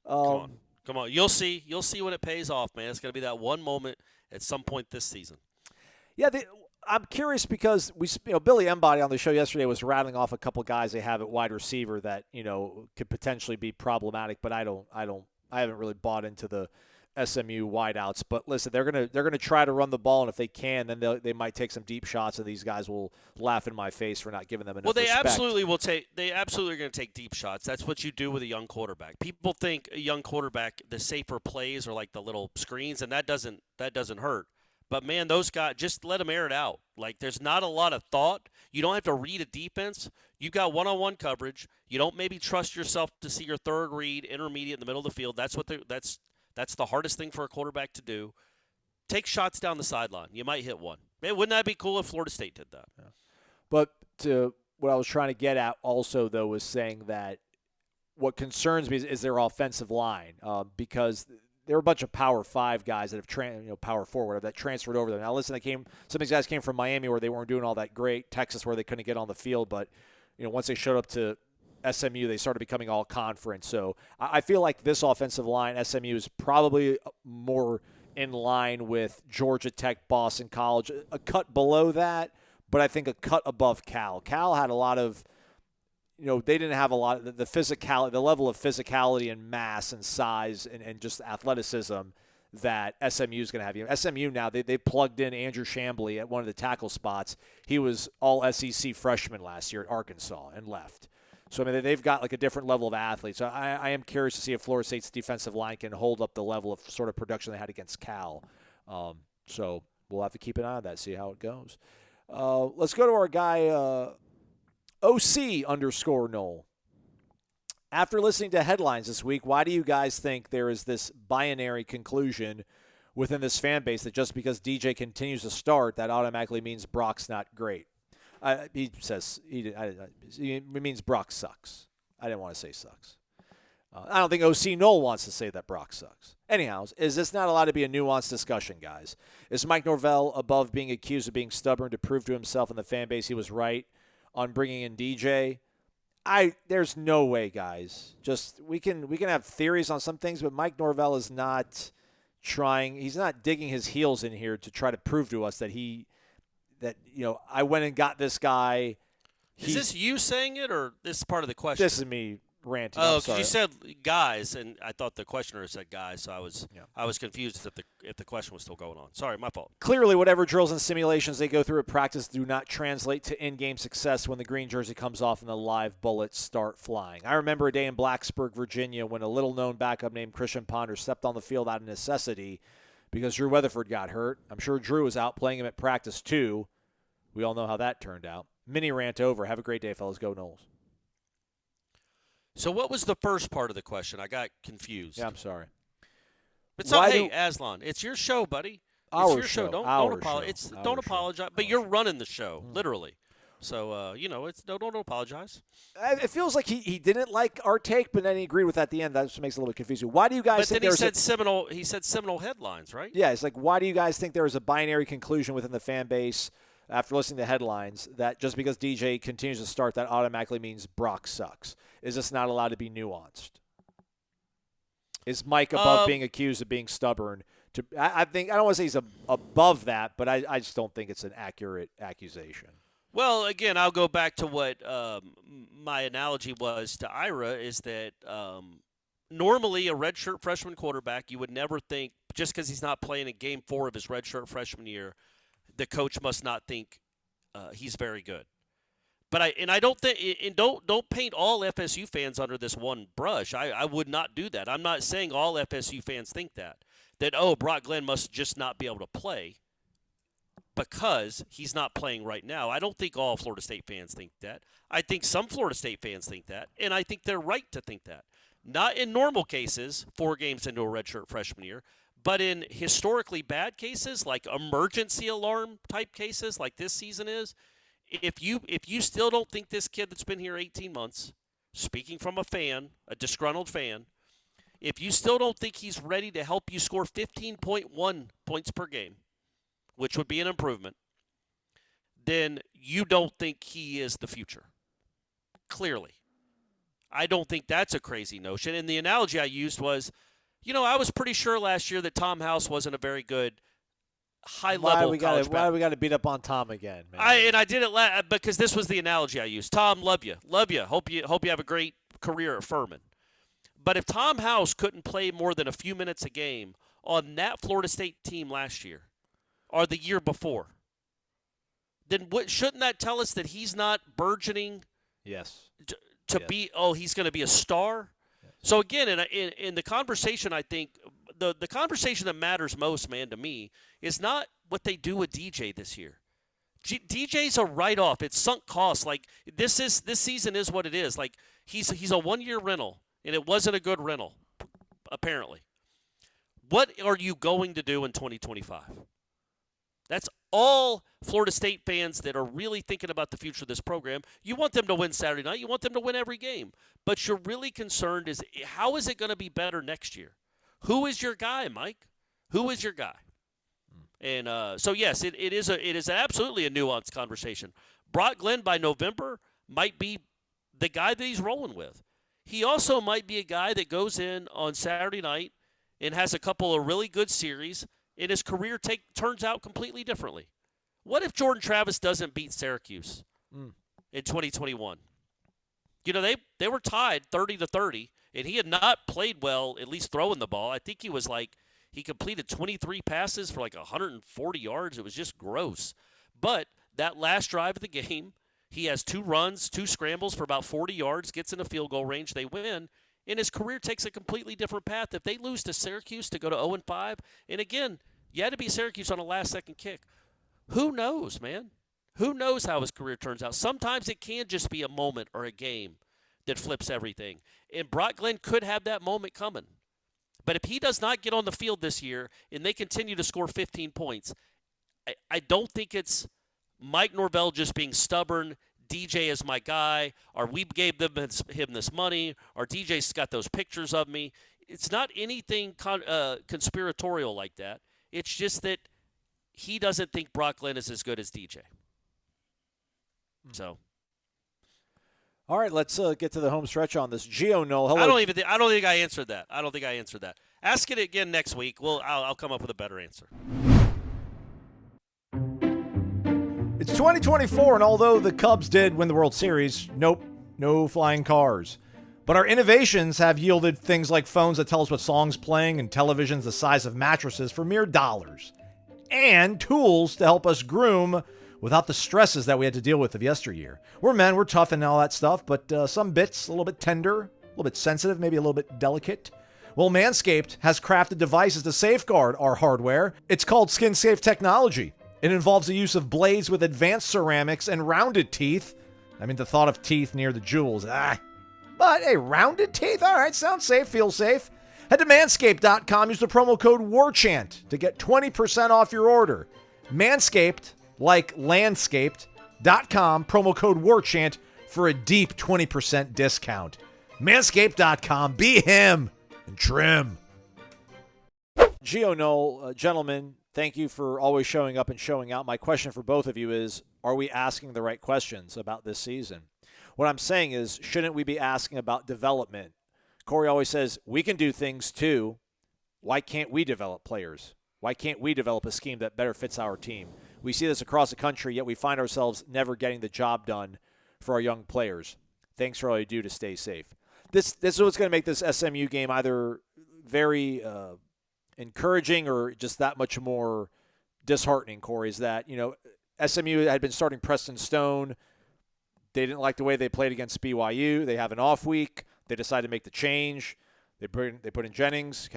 [SPEAKER 7] Come on. You'll see when it pays off, man. It's going to be that one moment at some point this season.
[SPEAKER 6] Yeah, I'm curious because Billy Embody on the show yesterday was rattling off a couple guys they have at wide receiver that could potentially be problematic, but I don't haven't really bought into the SMU wideouts. But listen, they're gonna try to run the ball, and if they can, then they might take some deep shots, and these guys will laugh in my face for not giving them enough.
[SPEAKER 7] Well, they
[SPEAKER 6] respect.
[SPEAKER 7] absolutely will take. They absolutely are going to take deep shots. That's what you do with a young quarterback. People think a young quarterback, the safer plays are like the little screens, and that doesn't hurt. But man, those guys, just let them air it out. Like, there's not a lot of thought. You don't have to read a defense. You've got one-on-one coverage. You don't maybe trust yourself to see your third read, intermediate in the middle of the field. That's the hardest thing for a quarterback to do. Take shots down the sideline. You might hit one. Man, wouldn't that be cool if Florida State did that?
[SPEAKER 6] Yeah. But to what I was trying to get at also, though, was saying that what concerns me is their offensive line, because there were a bunch of Power 5 guys that have Power 4, whatever, that transferred over there. Now, listen, some of these guys came from Miami where they weren't doing all that great, Texas where they couldn't get on the field, but once they showed up to SMU, they started becoming all conference. So I feel like this offensive line, SMU, is probably more in line with Georgia Tech, Boston College, a cut below that, but I think a cut above Cal. Cal had a lot of, they didn't have a lot of the physicality, the level of physicality and mass and size and just athleticism that SMU is going to have. SMU now, they plugged in Andrew Chambly at one of the tackle spots. He was all SEC freshman last year at Arkansas and left. So, they've got like a different level of athletes. So I am curious to see if Florida State's defensive line can hold up the level of sort of production they had against Cal. So we'll have to keep an eye on that, see how it goes. Let's go to our guy, OC_Nole. After listening to headlines this week, why do you guys think there is this binary conclusion within this fan base that just because DJ continues to start, that automatically means Brock's not great? He says it means Brock sucks. I didn't want to say sucks. I don't think OC Noel wants to say that Brock sucks. Anyhow, is this not allowed to be a nuanced discussion, guys? Is Mike Norvell above being accused of being stubborn to prove to himself and the fan base he was right on bringing in DJ? There's no way, guys. Just we can have theories on some things, but Mike Norvell is not trying. He's not digging his heels in here to try to prove to us that I went and got this guy.
[SPEAKER 7] Is this you saying it, or this is part of the question?
[SPEAKER 6] This is me ranting.
[SPEAKER 7] Oh, because you said guys, and I thought the questioner said guys, so I was confused if the question was still going on. Sorry, my fault.
[SPEAKER 6] Clearly, whatever drills and simulations they go through at practice do not translate to in-game success when the green jersey comes off and the live bullets start flying. I remember a day in Blacksburg, Virginia, when a little-known backup named Christian Ponder stepped on the field out of necessity because Drew Weatherford got hurt. I'm sure Drew was out playing him at practice, too. We all know how that turned out. Mini rant over. Have a great day, fellas. Go Noles.
[SPEAKER 7] So what was the first part of the question? I got confused.
[SPEAKER 6] Yeah, I'm sorry.
[SPEAKER 7] It's not, hey, Aslan, it's your show, buddy. It's your show. Don't apologize. Don't apologize. But you're running the show, literally. So don't apologize.
[SPEAKER 6] It feels like he didn't like our take, but then he agreed with that at the end. That just makes it a little bit confusing. Why do you guys think
[SPEAKER 7] he said Seminole headlines, right?
[SPEAKER 6] Yeah, it's like, why do you guys think there is a binary conclusion within the fan base after listening to headlines that just because DJ continues to start, that automatically means Brock sucks? Is this not allowed to be nuanced? Is Mike above being accused of being stubborn? I think I don't want to say he's above that, but I just don't think it's an accurate accusation.
[SPEAKER 7] Well, again, I'll go back to what my analogy was to Ira, is that normally a redshirt freshman quarterback, you would never think, just because he's not playing in Game 4 of his redshirt freshman year, the coach must not think he's very good. But I don't think, and don't paint all FSU fans under this one brush. I would not do that. I'm not saying all FSU fans think that Brock Glenn must just not be able to play because he's not playing right now. I don't think all Florida State fans think that. I think some Florida State fans think that, and I think they're right to think that. Not in normal cases, 4 games into a redshirt freshman year, but in historically bad cases, like emergency alarm type cases like this season is, if you still don't think this kid that's been here 18 months, speaking from a fan, a disgruntled fan, if you still don't think he's ready to help you score 15.1 points per game, which would be an improvement, then you don't think he is the future. Clearly. I don't think that's a crazy notion. And the analogy I used was, I was pretty sure last year that Tom House wasn't a very good high-level college back.
[SPEAKER 6] Why do we got to beat up on Tom again, man?
[SPEAKER 7] I did it because this was the analogy I used. Tom, love you. Hope you have a great career at Furman. But if Tom House couldn't play more than a few minutes a game on that Florida State team last year or the year before, then shouldn't that tell us that he's not burgeoning
[SPEAKER 6] Yes.
[SPEAKER 7] to
[SPEAKER 6] Yes.
[SPEAKER 7] be, he's going to be a star? Yes. So, again, in the conversation, I think the conversation that matters most, man, to me, is not what they do with DJ this year. DJ's a write-off. It's sunk cost. Like, this season is what it is. Like, he's a one-year rental, and it wasn't a good rental, apparently. What are you going to do in 2025? That's all Florida State fans that are really thinking about the future of this program. You want them to win Saturday night. You want them to win every game. But you're really concerned is how is it going to be better next year? Who is your guy, Mike? Who is your guy? And so, yes, it is absolutely a nuanced conversation. Brock Glenn by November might be the guy that he's rolling with. He also might be a guy that goes in on Saturday night and has a couple of really good series, and his career turns out completely differently. What if Jordan Travis doesn't beat Syracuse in 2021? You know, they were tied 30-30, and he had not played well, at least throwing the ball. I think he completed 23 passes for 140 yards. It was just gross. But that last drive of the game, he has 2 runs, 2 scrambles for about 40 yards, gets in a field goal range, they win, and his career takes a completely different path. If they lose to Syracuse to go to 0-5, and again, you had to beat Syracuse on a last-second kick. Who knows, man? Who knows how his career turns out? Sometimes it can just be a moment or a game that flips everything. And Brock Glenn could have that moment coming. But if he does not get on the field this year and they continue to score 15 points, I don't think it's Mike Norvell just being stubborn, DJ is my guy, or we gave him this money, or DJ's got those pictures of me. It's not anything conspiratorial like that. It's just that he doesn't think Brock Glenn is as good as DJ. So,
[SPEAKER 6] all right, let's get to the home stretch on this. Gio Nole, hello.
[SPEAKER 7] I don't think I answered that. Ask it again next week. I'll come up with a better answer.
[SPEAKER 6] It's 2024, and although the Cubs did win the World Series, nope, no flying cars. But our innovations have yielded things like phones that tell us what song's playing and televisions the size of mattresses for mere dollars. And tools to help us groom without the stresses that we had to deal with of yesteryear. We're men, we're tough and all that stuff, but some bits a little bit tender, a little bit sensitive, maybe a little bit delicate. Well, Manscaped has crafted devices to safeguard our hardware. It's called Skin Safe technology. It involves the use of blades with advanced ceramics and rounded teeth. I mean, the thought of teeth near the jewels. But hey, rounded teeth? All right, sounds safe, feels safe. Head to manscaped.com, use the promo code WARCHANT to get 20% off your order. Manscaped, like landscaped.com, promo code WARCHANT for a deep 20% discount. Manscaped.com, be him and trim. Gio Nole, gentlemen, thank you for always showing up and showing out. My question for both of you is, are we asking the right questions about this season? What I'm saying is, shouldn't we be asking about development? Corey always says, we can do things too. Why can't we develop players? Why can't we develop a scheme that better fits our team? We see this across the country, yet we find ourselves never getting the job done for our young players. Thanks for all you do to stay safe. This is what's going to make this SMU game either very encouraging or just that much more disheartening, Corey, is that, SMU had been starting Preston Stone. They didn't like the way they played against BYU. They have an off week. They decided to make the change. They put in Kevin Jennings.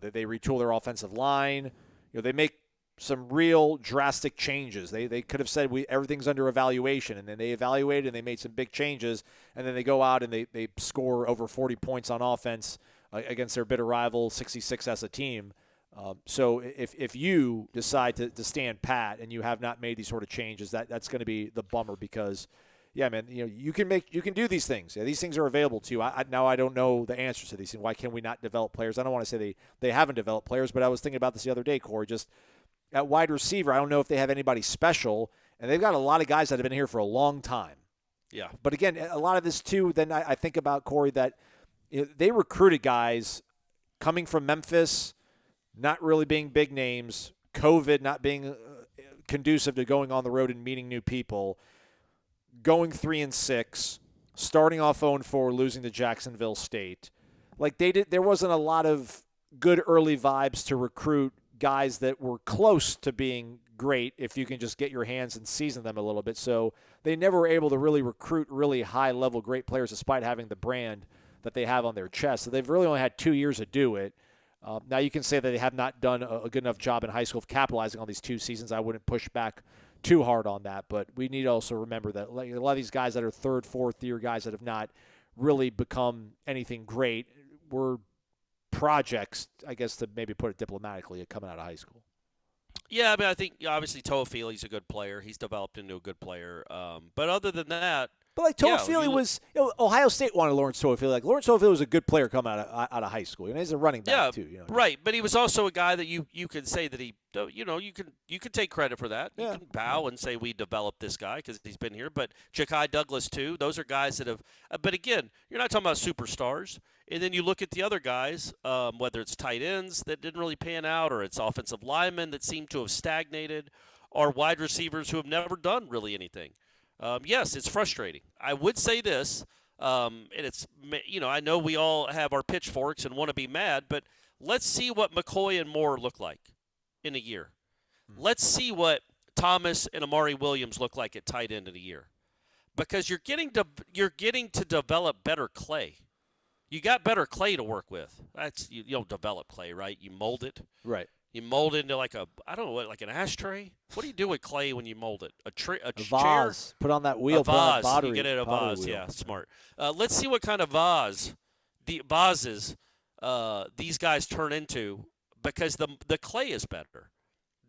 [SPEAKER 6] They retool their offensive line. They make some real drastic changes. They could have said everything's under evaluation, and then they evaluated and they made some big changes, and then they go out and they score over 40 points on offense against their bitter rival, 66 as a team. So if you decide to stand pat and you have not made these sort of changes, that's going to be the bummer because, yeah, man, you can do these things. Yeah, these things are available to you. Now I don't know the answers to these things. Why can we not develop players? I don't want to say they haven't developed players, but I was thinking about this the other day, Corey. Just at wide receiver, I don't know if they have anybody special, and they've got a lot of guys that have been here for a long time.
[SPEAKER 7] Yeah.
[SPEAKER 6] But again, a lot of this too. Then I think about, Corey, that they recruited guys coming from Memphis, not really being big names, COVID not being conducive to going on the road and meeting new people, going 3-6, starting off 0-4, losing to Jacksonville State. like there wasn't a lot of good early vibes to recruit guys that were close to being great if you can just get your hands and season them a little bit. So they never were able to really recruit really high-level great players despite having the brand that they have on their chest. So they've really only had 2 years to do it. Now you can say that they have not done a good enough job in high school of capitalizing on these 2 seasons. I wouldn't push back too hard on that, but we need to also remember that like a lot of these guys that are third, fourth year guys that have not really become anything great were projects, I guess, to maybe put it diplomatically, coming out of high school.
[SPEAKER 7] Yeah, I mean, I think obviously Toafili's a good player. He's developed into a good player. But other than that,
[SPEAKER 6] but like Toafili was, Ohio State wanted Lawrence Toafili. Like Lawrence Toafili was a good player coming out of high school. He's a running back too.
[SPEAKER 7] Right. But he was also a guy that you could say that you can take credit for that. You can bow and say we developed this guy because he's been here. But Ja'Kai Douglas too. Those are guys that have. But again, you're not talking about superstars. And then you look at the other guys, whether it's tight ends that didn't really pan out, or it's offensive linemen that seem to have stagnated, or wide receivers who have never done really anything. Yes, it's frustrating. I would say this, and it's, I know we all have our pitchforks and want to be mad, but let's see what McCoy and Moore look like in a year. Let's see what Thomas and Amari Williams look like at tight end in a year, because you're getting to develop better clay. You got better clay to work with. You don't develop clay, right? You mold it.
[SPEAKER 6] Right.
[SPEAKER 7] You mold it into like like an ashtray. What do you do with clay when you mold it? A
[SPEAKER 6] vase.
[SPEAKER 7] Chair?
[SPEAKER 6] Put on that wheel.
[SPEAKER 7] A vase.
[SPEAKER 6] Pottery,
[SPEAKER 7] you get it a vase.
[SPEAKER 6] wheel.
[SPEAKER 7] Yeah, smart. Let's see what kind of vases these guys turn into, because the clay is better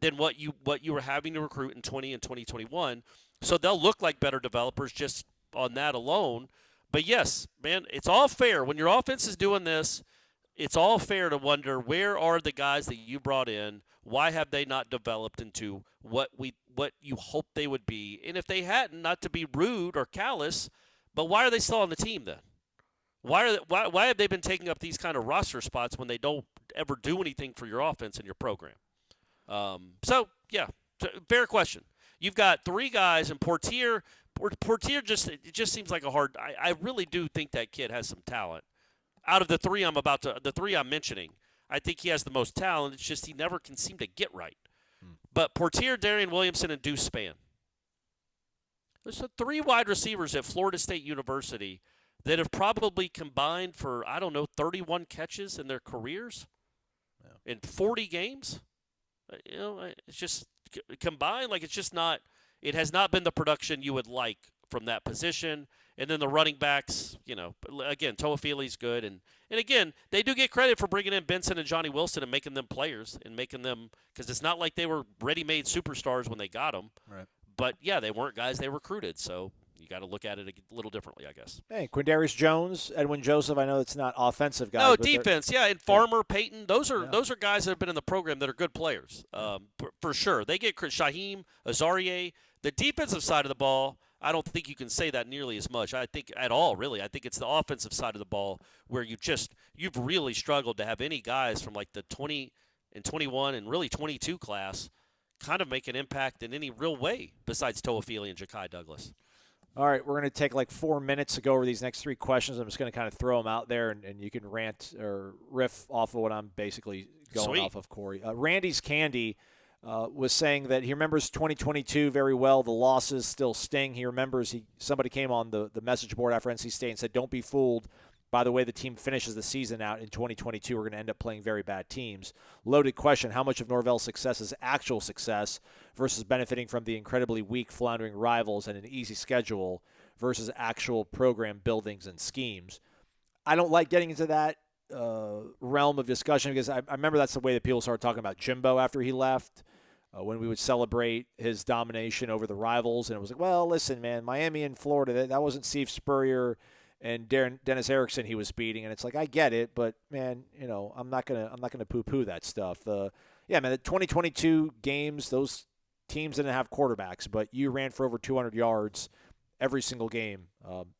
[SPEAKER 7] than what you were having to recruit in 20 and 2021. So they'll look like better developers just on that alone. But yes, man, it's all fair. When your offense is doing this, it's all fair to wonder, where are the guys that you brought in? Why have they not developed into what you hoped they would be? And if they hadn't, not to be rude or callous, but why are they still on the team then? Why have they been taking up these kind of roster spots when they don't ever do anything for your offense and your program? So, yeah, fair question. You've got 3 guys, and Portier just seems like a hard – I really do think that kid has some talent. Out of the 3 I'm mentioning, I think he has the most talent. It's just he never can seem to get right. But Portier, Darian Williamson, and Deuce Spann. There's 3 wide receivers at Florida State University that have probably combined for, 31 catches in their careers in 40 games. It's just combined, like it's just not – it has not been the production you would like from that position. And then the running backs, again, Toafili's good. And again, they do get credit for bringing in Benson and Johnny Wilson and making them players and making them – because it's not like they were ready-made superstars when they got them.
[SPEAKER 6] Right.
[SPEAKER 7] But, yeah, they weren't guys they recruited. So you got to look at it a little differently, I guess.
[SPEAKER 6] Hey, Quindarius Jones, Edwin Joseph, I know it's not offensive guys.
[SPEAKER 7] No, defense, yeah. And Farmer, Peyton, those are guys that have been in the program that are good players, for sure. They get Shaheem, Azarie. The defensive side of the ball, I don't think you can say that nearly as much. I think at all, really. I think it's the offensive side of the ball where you've really struggled to have any guys from like the 20 and 21 and really 22 class kind of make an impact in any real way besides Toafili and Ja'Kai Douglas.
[SPEAKER 6] All right, we're going to take like 4 minutes to go over these next 3 questions. I'm just going to kind of throw them out there, and you can rant or riff off of what I'm basically going off of, Corey. Randy's Candy was saying that he remembers 2022 very well. The losses still sting. He remembers somebody came on the message board after NC State and said, don't be fooled by the way the team finishes the season out in 2022. We're going to end up playing very bad teams. Loaded question, how much of Norvell's success is actual success versus benefiting from the incredibly weak, floundering rivals and an easy schedule versus actual program buildings and schemes? I don't like getting into that realm of discussion because I remember that's the way that people started talking about Jimbo after he left. When we would celebrate his domination over the rivals, and it was like, well, listen, man, Miami and Florida, that wasn't Steve Spurrier and Dennis Erickson he was beating, and it's like, I get it, but man, I'm not gonna poo-poo that stuff. The 2022 games, those teams didn't have quarterbacks, but you ran for over 200 yards every single game,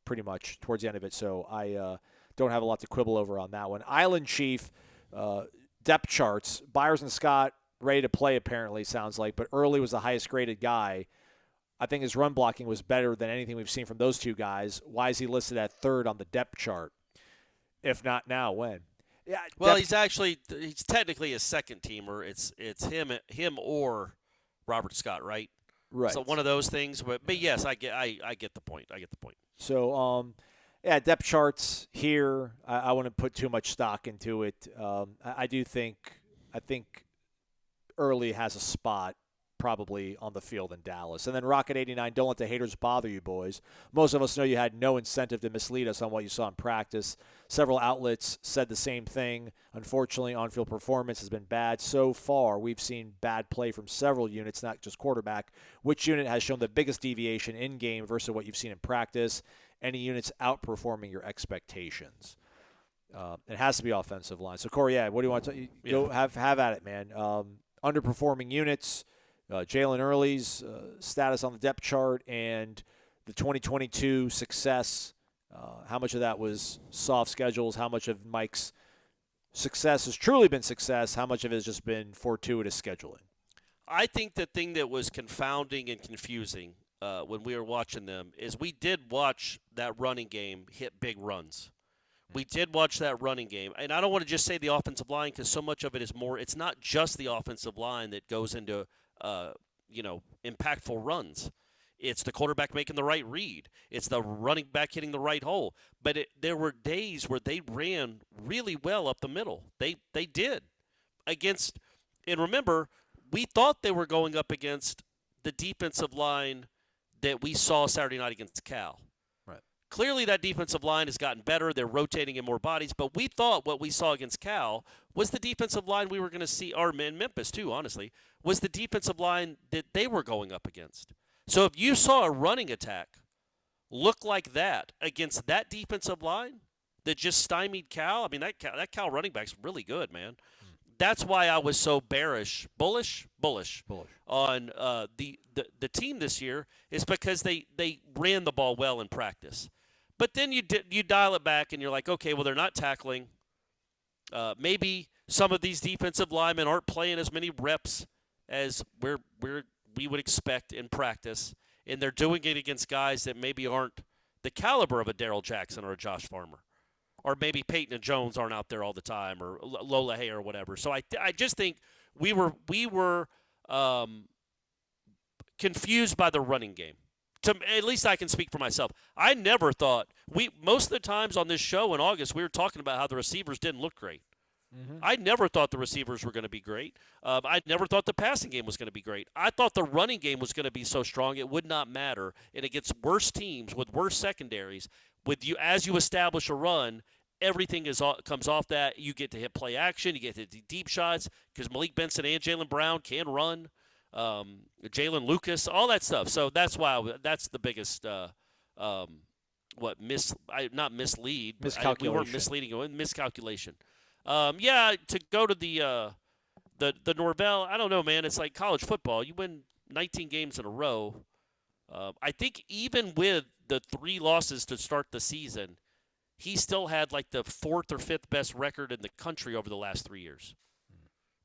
[SPEAKER 6] pretty much towards the end of it. So I don't have a lot to quibble over on that one. Island Chief, depth charts, Byers and Scott ready to play apparently, sounds like, but Early was the highest graded guy. I think his run blocking was better than anything we've seen from those 2 guys. Why is he listed at 3rd on the depth chart? If not now, when? Yeah.
[SPEAKER 7] Well, he's technically a second teamer. It's him or Robert Scott, right?
[SPEAKER 6] Right.
[SPEAKER 7] So one of those things. But yes, I get the point.
[SPEAKER 6] So yeah, depth charts here. I wouldn't put too much stock into it. I think Early has a spot probably on the field in Dallas. And then Rocket 89, don't let the haters bother you, boys. Most of us know you had no incentive to mislead us on what you saw in practice. Several outlets said the same thing. Unfortunately, on-field performance has been bad. So far, we've seen bad play from several units, not just quarterback. Which unit has shown the biggest deviation in-game versus what you've seen in practice? Any units outperforming your expectations? It has to be offensive line. So, Corey, what do you want to go have at it, man? Underperforming units, Jalen Early's status on the depth chart, and the 2022 success. How much of that was soft schedules? How much of Mike's success has truly been success? How much of it has just been fortuitous scheduling?
[SPEAKER 7] I think the thing that was confounding and confusing when we were watching them is we did watch that running game hit big runs. We did watch that running game. And I don't want to just say the offensive line because so much of it is more – it's not just the offensive line that goes into, impactful runs. It's the quarterback making the right read. It's the running back hitting the right hole. But there were days where they ran really well up the middle. They did. And remember, we thought they were going up against the defensive line that we saw Saturday night against Cal. Clearly, that defensive line has gotten better. They're rotating in more bodies. But we thought what we saw against Cal was the defensive line we were going to see, or in Memphis too, honestly, was the defensive line that they were going up against. So if you saw a running attack look like that against that defensive line that just stymied Cal, I mean, that Cal running back's really good, man. That's why I was so bullish on the team this year, is because they ran the ball well in practice. But then you dial it back and you're like, okay, well, they're not tackling. Maybe some of these defensive linemen aren't playing as many reps as we would expect in practice, and they're doing it against guys that maybe aren't the caliber of a Darrell Jackson or a Josh Farmer. Or maybe Peyton and Jones aren't out there all the time, or Lola Hay or whatever. So I just think we were confused by the running game. At least I can speak for myself. I never thought most of the times on this show in August we were talking about how the receivers didn't look great. Mm-hmm. I never thought the receivers were going to be great. I never thought the passing game was going to be great. I thought the running game was going to be so strong it would not matter, and against worse teams with worse secondaries. As you establish a run, everything comes off that. You get to hit play action. You get to hit deep shots because Malik Benson and Jaylen Brown can run. Jalen Lucas, all that stuff. So that's why that's the biggest not mislead.
[SPEAKER 6] Miscalculation.
[SPEAKER 7] We weren't misleading. Miscalculation. To go to the Norvell, I don't know, man. It's like college football. You win 19 games in a row. I think even with the 3 losses to start the season, he still had like the 4th or 5th best record in the country over the last 3 years.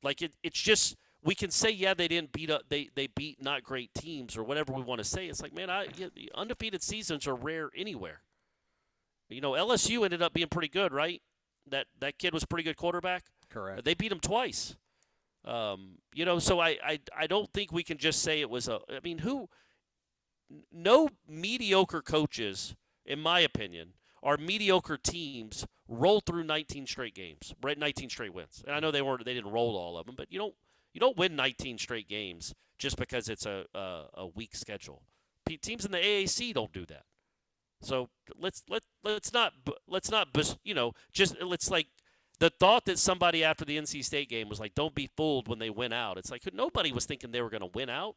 [SPEAKER 7] Like it's just, we can say, they didn't beat up, they beat not great teams or whatever we want to say. It's like, man, undefeated seasons are rare anywhere. LSU ended up being pretty good, right? That kid was a pretty good quarterback.
[SPEAKER 6] Correct.
[SPEAKER 7] They beat him twice. So I don't think we can just say it was no mediocre coaches, in my opinion, are mediocre teams roll through 19 straight games, right? 19 straight wins. And I know they didn't roll all of them, but you don't win 19 straight games just because it's a weak schedule. Teams in the AAC don't do that. So let's not the thought that somebody after the NC State game was like, don't be fooled when they win out. It's like nobody was thinking they were going to win out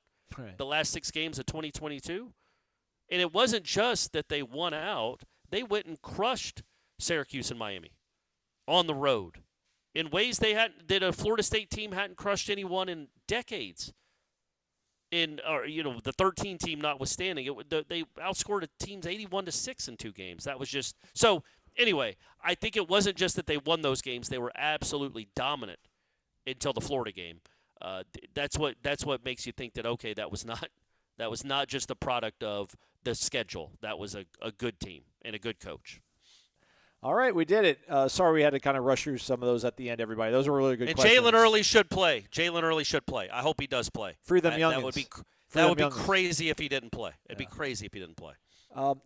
[SPEAKER 7] the last 6 games of 2022. And it wasn't just that they won out. They went and crushed Syracuse and Miami on the road in ways that a Florida State team hadn't crushed anyone in decades. The 13 team notwithstanding, they outscored teams 81-6 in 2 games. That was just so. Anyway, I think it wasn't just that they won those games; they were absolutely dominant until the Florida game. That's what makes you think that that was not just the product of the schedule. That was a good team and a good coach.
[SPEAKER 6] All right, we did it. Sorry we had to kind of rush through some of those at the end, everybody. Those were really good
[SPEAKER 7] And
[SPEAKER 6] questions.
[SPEAKER 7] Jalen Early should play. Jalen Early should play. I hope he does play.
[SPEAKER 6] Free them
[SPEAKER 7] That
[SPEAKER 6] youngins.
[SPEAKER 7] would be crazy if he didn't play. It'd be crazy if he didn't play.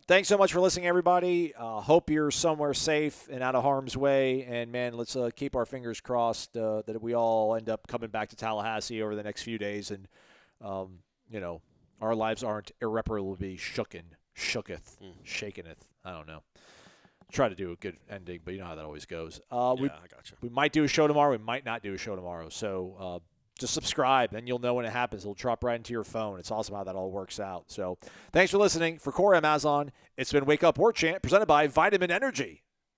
[SPEAKER 6] Thanks so much for listening, everybody. Hope you're somewhere safe and out of harm's way. And, man, let's keep our fingers crossed that we all end up coming back to Tallahassee over the next few days. And, our lives aren't irreparably shakeneth. I don't know. Try to do a good ending, but you know how that always goes.
[SPEAKER 7] I got you.
[SPEAKER 6] We might do a show tomorrow. We might not do a show tomorrow. So just subscribe, then you'll know when it happens. It'll drop right into your phone. It's awesome how that all works out. So thanks for listening. For Corey Amazon, it's been Wake Up Warchant, presented by Vitamin Energy.